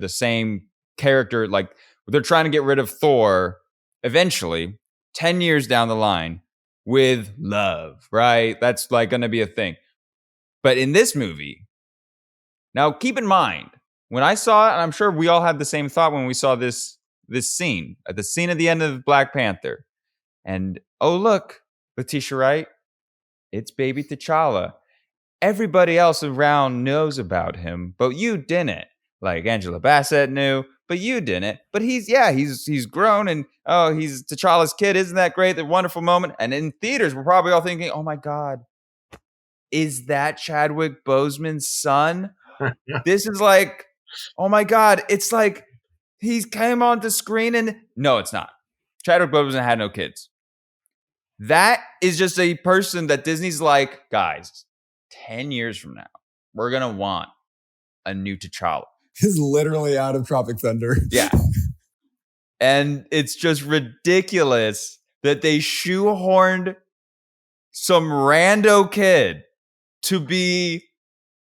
Like they're trying to get rid of Thor eventually, 10 years down the line, with love, right? That's like going to be a thing. But in this movie, now keep in mind, when I saw it, and I'm sure we all had the same thought when we saw this scene, at the scene at the end of Black Panther, and oh look, Letitia Wright, it's baby T'Challa. Everybody else around knows about him, but you didn't. Like Angela Bassett knew, but you didn't. But he's grown, and he's T'Challa's kid. Isn't that great? The wonderful moment. And in theaters, we're probably all thinking, oh my God, is that Chadwick Boseman's son? This is like, oh my God, it's like he came onto screen and no, it's not. Chadwick Boseman had no kids. That is just a person that Disney's like, guys, 10 years from now, we're going to want a new T'Challa. Is literally out of Tropic Thunder. Yeah. And it's just ridiculous that they shoehorned some rando kid to be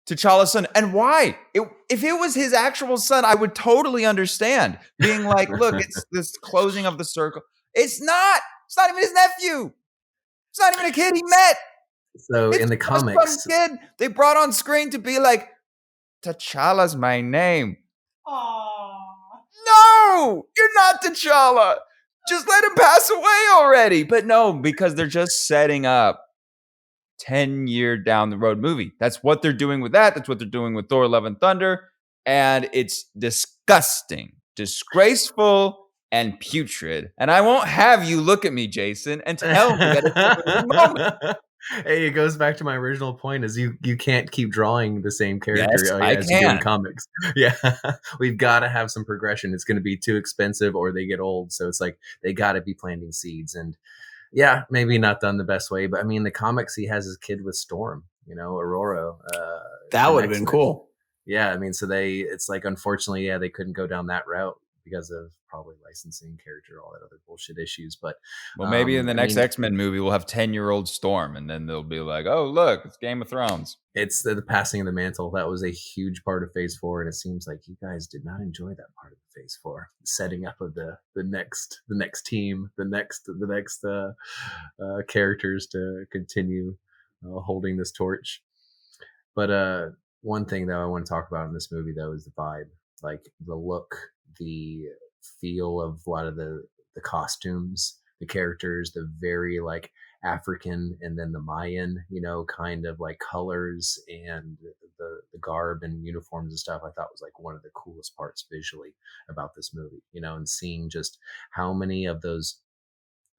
T'Challa's son. And why? If it was his actual son, I would totally understand being like, look, it's this closing of the circle. It's not. It's not even his nephew. It's not even a kid he met. So it's in the comics, some kid they brought on screen to be like, T'Challa's my name. Aww. No, you're not T'Challa. Just let him pass away already. But no, because they're just setting up 10-year down the road movie. That's what they're doing with that. That's what they're doing with Thor: Love and Thunder. And it's disgusting, disgraceful, and putrid. And I won't have you look at me, Jason, and tell me that it's a moment. Hey, it goes back to my original point: is you can't keep drawing the same character as you do in comics. Yeah, we've got to have some progression. It's going to be too expensive, or they get old. So it's like they got to be planting seeds. And Yeah, maybe not done the best way, but I mean, the comics, he has his kid with Storm, Aurora. That the would have been X-Men. cool. Yeah, I mean, so it's like, unfortunately, yeah, they couldn't go down that route because of probably licensing, character, all that other bullshit issues. But Well, maybe in the I next mean, X-Men movie, we'll have 10-year-old Storm, and then they'll be like, oh, look, it's Game of Thrones. it's the passing of the mantle. That was a huge part of Phase 4, and it seems like you guys did not enjoy that part of Phase 4, setting up of the next team, the next characters to continue holding this torch. But one thing though I want to talk about in this movie though is the vibe, like the look, the feel of a lot of the costumes, the characters, the very like African and then the Mayan, kind of like colors and the garb and uniforms and stuff. I thought was like one of the coolest parts visually about this movie, and seeing just how many of those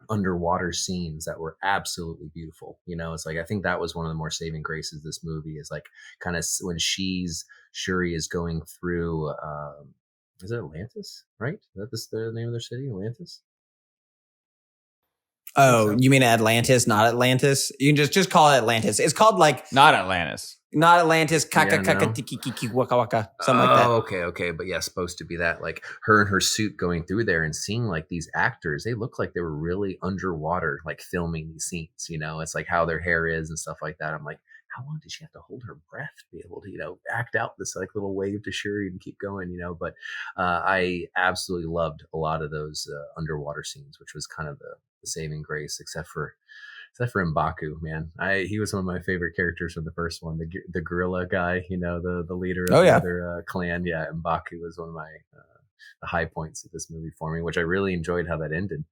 underwater scenes that were absolutely beautiful. It's like I think that was one of the more saving graces of this movie is like kind of when Shuri is going through is it Atlantis, right? Is that the name of their city, Atlantis? Oh, so. You mean Atlantis, not Atlantis? You can just call it Atlantis. It's called like Not Atlantis. not Atlantis, Yeah, no. tiki kiki waka waka, something like that. Okay, but yeah, supposed to be that, like her in her suit going through there and seeing like these actors, they look like they were really underwater, like filming these scenes. It's like how their hair is and stuff like that. I'm like, how long did she have to hold her breath to be able to, act out this like little wave to Shuri and keep going, But I absolutely loved a lot of those underwater scenes, which was kind of the saving grace, except for M'Baku, man. He was one of my favorite characters from the first one, the gorilla guy, the leader of the other clan. Yeah, M'Baku was one of my the high points of this movie for me, which I really enjoyed how that ended.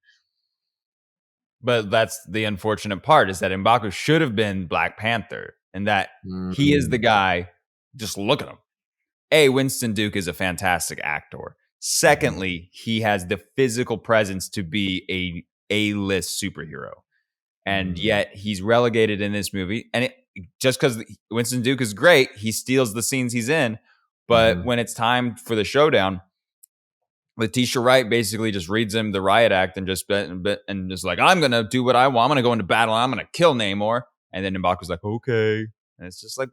But that's the unfortunate part is that M'Baku should have been Black Panther, and that he is the guy. Just look at him. Winston Duke is a fantastic actor. Secondly, he has the physical presence to be a A-list superhero. And yet he's relegated in this movie. And just because Winston Duke is great, he steals the scenes he's in. But when it's time for the showdown, Letitia Wright basically just reads him the riot act and just like, I'm going to do what I want. I'm going to go into battle. And I'm going to kill Namor. And then M'Baku's like, okay. And it's just like,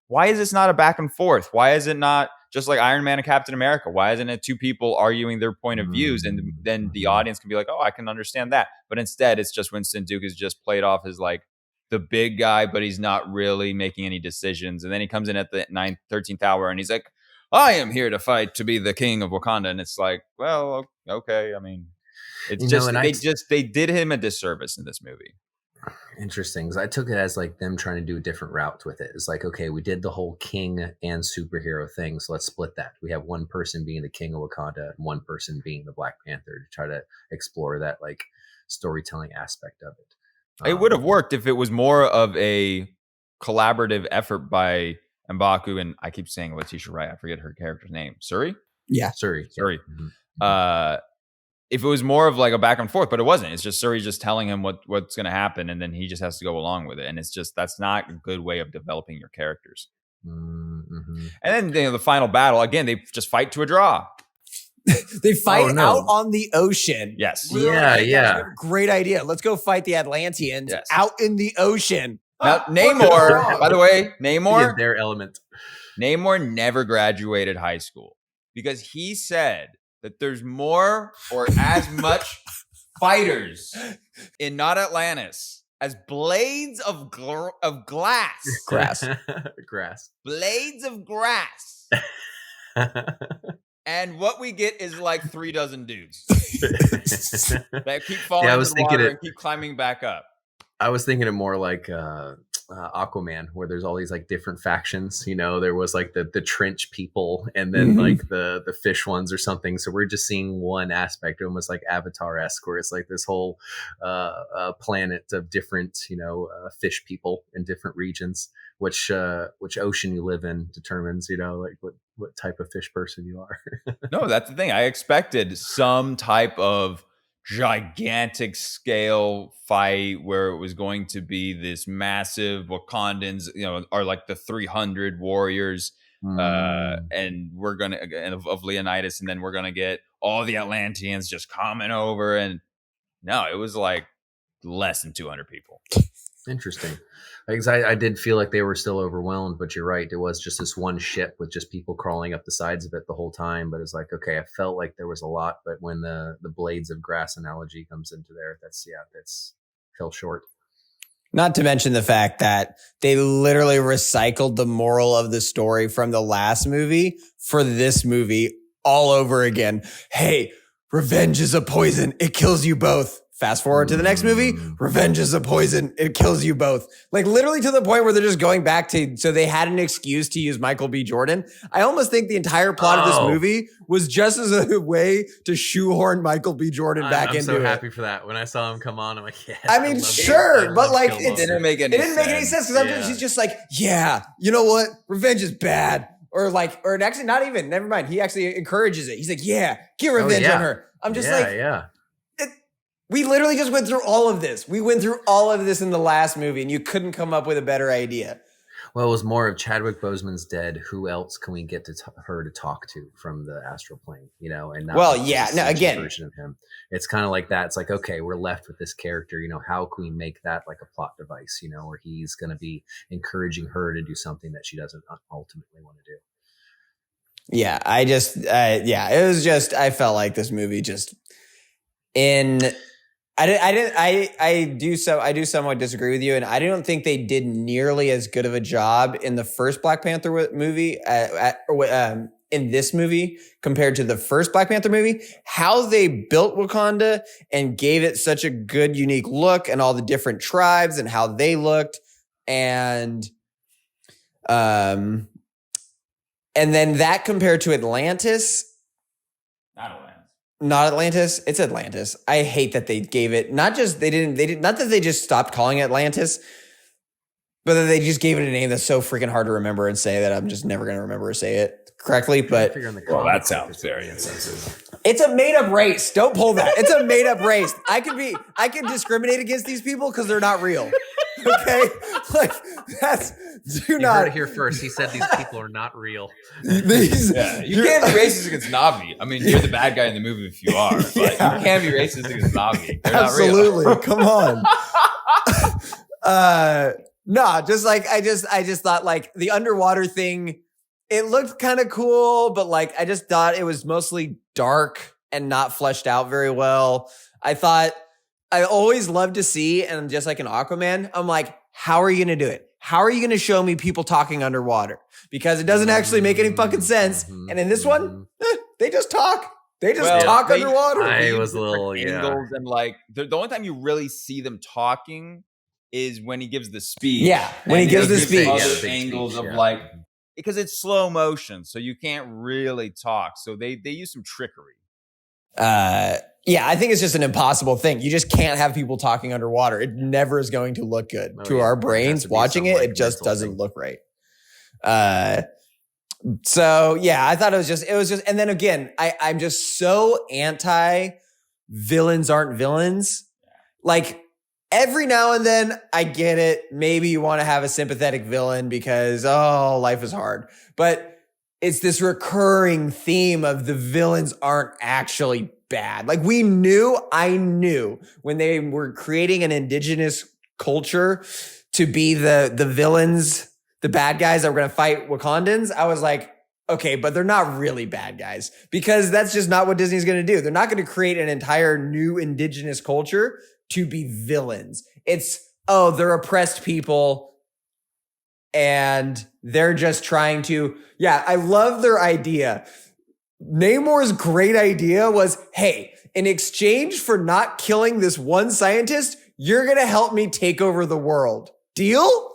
why is this not a back and forth? Why is it not just like Iron Man and Captain America? Why isn't it two people arguing their point of views? And then the audience can be like, oh, I can understand that. But instead, it's just Winston Duke is just played off as like the big guy, but he's not really making any decisions. And then he comes in at the 13th hour and he's like, I am here to fight to be the king of Wakanda. And it's like, well, okay. I mean, it's they did him a disservice in this movie. Interesting, because I took it as like them trying to do a different route with it. It's like, okay, we did the whole king and superhero thing, so let's split that. We have one person being the king of Wakanda and one person being the Black Panther to try to explore that like storytelling aspect of it. It would have worked if it was more of a collaborative effort by M'Baku and I keep saying Letitia Wright. I forget her character's name. Shuri? Yeah, Shuri. Mm-hmm. If it was more of like a back and forth, but it wasn't. It's just Shuri just telling him what's going to happen, and then he just has to go along with it. And it's just that's not a good way of developing your characters. Mm-hmm. And then the final battle again, they just fight to a draw. They fight out on the ocean. Yes. Yeah. Great idea. Let's go fight the Atlanteans out in the ocean. Now, Namor, by the way, Namor, their element. Namor never graduated high school because he said that there's more or as much fighters in Not Atlantis as blades of glass. Grass. Blades of grass. And what we get is like 3 dozen dudes that keep falling into the water and keep climbing back up. I was thinking it more like Aquaman, where there's all these like different factions. There was like the trench people, and then like the fish ones or something. So we're just seeing one aspect, almost like Avatar-esque, where it's like this whole planet of different fish people in different regions. Which ocean you live in determines like what type of fish person you are. No, that's the thing. I expected some type of gigantic scale fight where it was going to be this massive Wakandans, are like the 300 warriors, and we're gonna of Leonidas, and then we're gonna get all the Atlanteans just coming over, and No, it was like less than 200 people. Interesting. Because I did feel like they were still overwhelmed, but you're right. It was just this one ship with just people crawling up the sides of it the whole time. But it's like, okay, I felt like there was a lot, but when the blades of grass analogy comes into there, that's fell short. Not to mention the fact that they literally recycled the moral of the story from the last movie for this movie all over again. Hey, revenge is a poison. It kills you both. Fast forward to the next movie. Revenge is a poison. It kills you both. Like literally to the point where they're just going back to, so they had an excuse to use Michael B. Jordan. I almost think the entire plot of this movie was just as a way to shoehorn Michael B. Jordan back into it. I'm so happy for that. When I saw him come on, I'm like, yeah. I mean, sure, but like it didn't make any sense because he's just like, yeah, you know what? Revenge is bad. Or actually not even, never mind. He actually encourages it. He's like, yeah, get revenge on her. I'm just we literally just went through all of this. We went through all of this in the last movie and you couldn't come up with a better idea. Well, it was more of Chadwick Boseman's dead. Who else can we get her to talk to from the astral plane? You know, and not again, version of him. It's kind of like that. It's like, okay, we're left with this character. You know, how can we make that like a plot device? You know, where he's going to be encouraging her to do something that she doesn't ultimately want to do. Yeah, it was just, I felt like this movie just I do somewhat disagree with you, and I don't think they did nearly as good of a job in the first Black Panther movie in this movie compared to the first Black Panther movie. How they built Wakanda and gave it such a good, unique look, and all the different tribes and how they looked, and then that compared to Atlantis. Not Atlantis. It's Atlantis. I hate that they gave it, not that they just stopped calling it Atlantis, but that they just gave it a name that's so freaking hard to remember and say that I'm just never going to remember or say it correctly. But that sounds very insensitive. It's a made up race. Don't pull that. It's a made up race. I can discriminate against these people because they're not real. Okay? Like you heard it here first. He said these people are not real. You can't be racist against Na'vi. I mean, you're the bad guy in the movie if you are, but you can't be racist against Na'vi. They're absolutely not real. Come on. No, just like I just thought like the underwater thing, it looked kind of cool, but like I just thought it was mostly dark and not fleshed out very well. I always love to see, and just like an Aquaman, I'm like, how are you going to do it? How are you going to show me people talking underwater? Because it doesn't actually make any fucking sense. And in this one, they just talk. They just talk underwater. I was a little, angles and like the only time you really see them talking is when he gives the speech. Yeah, when he gives the speech. Other angles of like, because it's slow motion, so you can't really talk. So they use some trickery. Yeah, I think it's just an impossible thing. You just can't have people talking underwater. It never is going to look good to our brains watching it. It just doesn't look right. So yeah, I thought it was just, and then again, I'm just so anti villains aren't villains. Like every now and then I get it. Maybe you want to have a sympathetic villain because, life is hard, but it's this recurring theme of the villains aren't actually bad. Like I knew when they were creating an indigenous culture to be the villains, the bad guys that were going to fight Wakandans. I was like, okay, but they're not really bad guys because that's just not what Disney's going to do. They're not going to create an entire new indigenous culture to be villains. It's, they're oppressed people and they're just trying to, I love their idea. Namor's great idea was, hey, in exchange for not killing this one scientist, you're going to help me take over the world. Deal?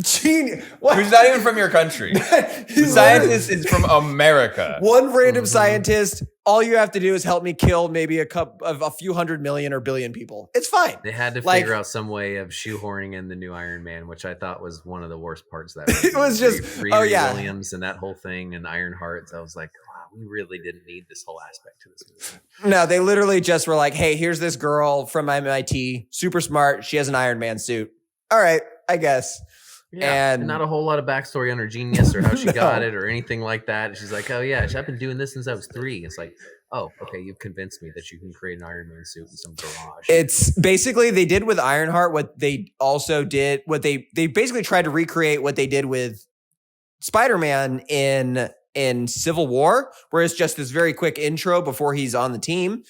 Genius. Who's not even from your country. The scientist is from America. One random scientist. All you have to do is help me kill maybe a few 100 million or billion people. It's fine. They had to figure out some way of shoehorning in the new Iron Man, which I thought was one of the worst parts of that movie. It was just, Williams and that whole thing and Ironheart. So I was like, wow, we really didn't need this whole aspect to this movie. No, they literally just were like, hey, here's this girl from MIT, super smart. She has an Iron Man suit. All right, I guess. Yeah, and not a whole lot of backstory on her genius or how she got it or anything like that. She's like, oh yeah, I've been doing this since I was 3. It's like, Oh, okay. You've convinced me that you can create an Iron Man suit in some garage. It's basically they did with Ironheart what they also did. What they basically tried to recreate what they did with Spider-Man in Civil War, where it's just this very quick intro before he's on the team.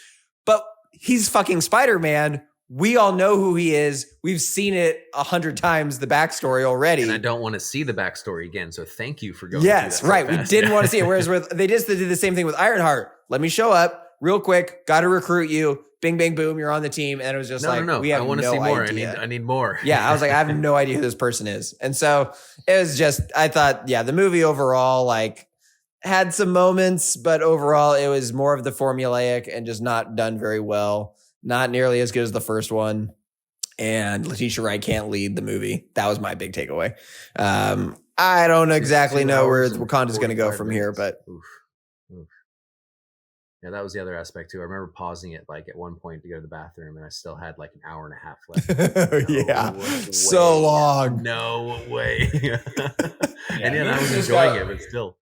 But he's fucking Spider-Man. We all know who he is. We've seen it 100 times, the backstory already. And I don't want to see the backstory again. So thank you for going. Yes, through that right. so We fast. didn't want to see it. Whereas they did the same thing with Ironheart. Let me show up real quick. Got to recruit you. Bing, bang, boom. You're on the team. And it was just no. we have I want to no see more. idea. I need more. Yeah, I was like, I have no idea who this person is. And so it was just, I thought, yeah, the movie overall, like, had some moments, but overall it was more of the formulaic and just not done very well. Not nearly as good as the first one. And Letitia Wright can't lead the movie. That was my big takeaway. I don't exactly know where Wakanda's going to go from here, but Oof. Yeah, that was the other aspect too. I remember pausing it like at one point to go to the bathroom, and I still had like an hour and a half left. yeah, way. so long. No way. And then I was just enjoying it, but still.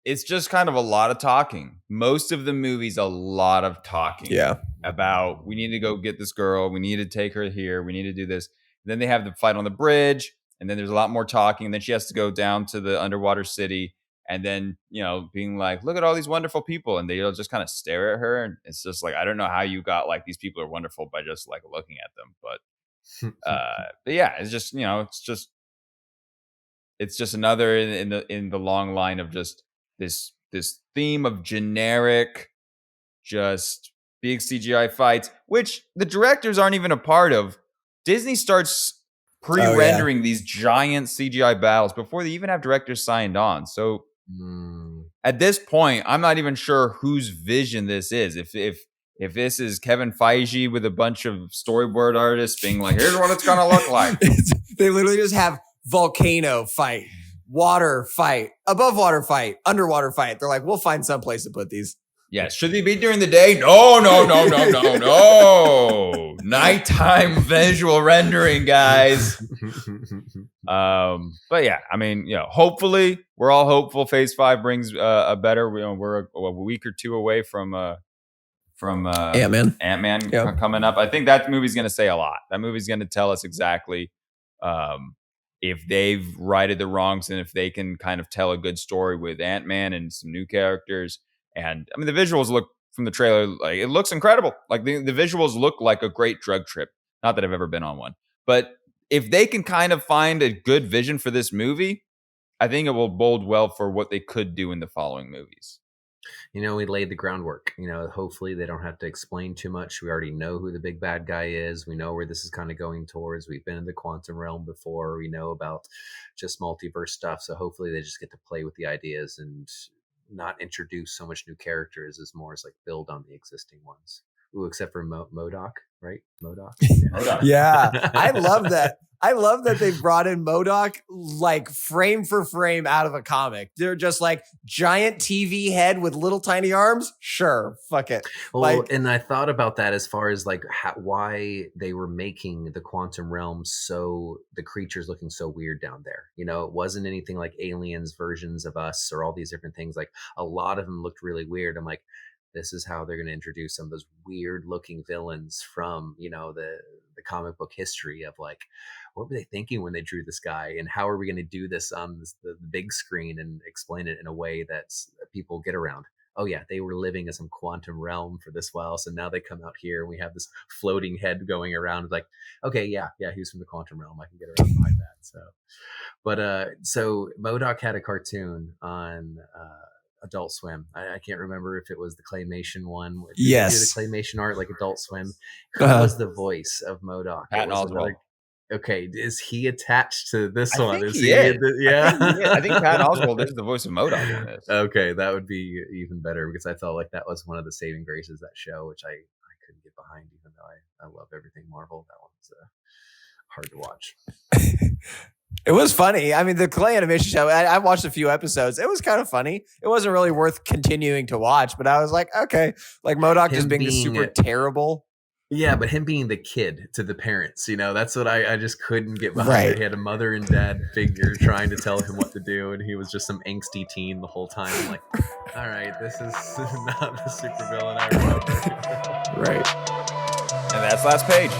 It's just kind of a lot of talking. Most of the movie's a lot of talking. Yeah. About we need to go get this girl. We need to take her here. We need to do this. And then they have the fight on the bridge. And then there's a lot more talking. And then she has to go down to the underwater city. And then, being like, look at all these wonderful people. And they'll just kind of stare at her. And it's just like, I don't know how you got like these people are wonderful by just like looking at them. But yeah, it's just, it's just another in the long line of just this theme of generic, just big CGI fights, which the directors aren't even a part of. Disney starts pre-rendering these giant CGI battles before they even have directors signed on. So at this point, I'm not even sure whose vision this is. If this is Kevin Feige with a bunch of storyboard artists being like, here's what it's going to look like. They literally just have volcano fight, water fight, above water fight, underwater fight. They're like, we'll find some place to put these. Yes. Should they be during the day? No. Nighttime visual rendering, guys. But yeah, I mean, hopefully we're all hopeful Phase 5 brings a better, we're a week or two away from Ant-Man coming up. I think that movie's going to say a lot. That movie's going to tell us exactly if they've righted the wrongs and if they can kind of tell a good story with Ant-Man and some new characters. And I mean, the visuals look from the trailer, like it looks incredible. Like the visuals look like a great drug trip. Not that I've ever been on one, but if they can kind of find a good vision for this movie, I think it will bode well for what they could do in the following movies. We laid the groundwork. Hopefully they don't have to explain too much. We already know who the big bad guy is. We know where this is kind of going towards. We've been in the quantum realm before. We know about just multiverse stuff. So hopefully they just get to play with the ideas and not introduce so much new characters, as more as like build on the existing ones. Ooh, except for MODOK, right? MODOK. Yeah. I love that. I love that they brought in MODOK like frame for frame out of a comic. They're just like giant TV head with little tiny arms. Sure. Fuck it. Well, and I thought about that as far as like why they were making the quantum realm so the creatures looking so weird down there. It wasn't anything like aliens versions of us or all these different things. Like a lot of them looked really weird. I'm like, this is how they're going to introduce some of those weird looking villains from, the comic book history of like, what were they thinking when they drew this guy, and how are we going to do this on the big screen and explain it in a way that people get around? Oh yeah, they were living in some quantum realm for this while, so now they come out here and we have this floating head going around. Like, okay, yeah, he's from the quantum realm. I can get around behind that. So MODOK had a cartoon on Adult Swim. I can't remember if it was the claymation one. Yes, the claymation art like Adult Swim. Who was the voice of MODOK? Patton Oswalt. Okay, is he attached to this one? Think is he is. I think Patton Oswalt is the voice of MODOK in this. Okay, that would be even better, because I felt like that was one of the saving graces of that show, which I couldn't get behind, even though I love everything Marvel. That one's hard to watch. It was funny. I mean, the clay animation show, I watched a few episodes. It was kind of funny. It wasn't really worth continuing to watch, but I was like, okay, like MODOK just being super terrible. Yeah, but him being the kid to the parents, that's what I just couldn't get behind. Right. He had a mother and dad figure trying to tell him what to do, and he was just some angsty teen the whole time. I'm like, all right, this is not the supervillain I remember. Right. And that's last page.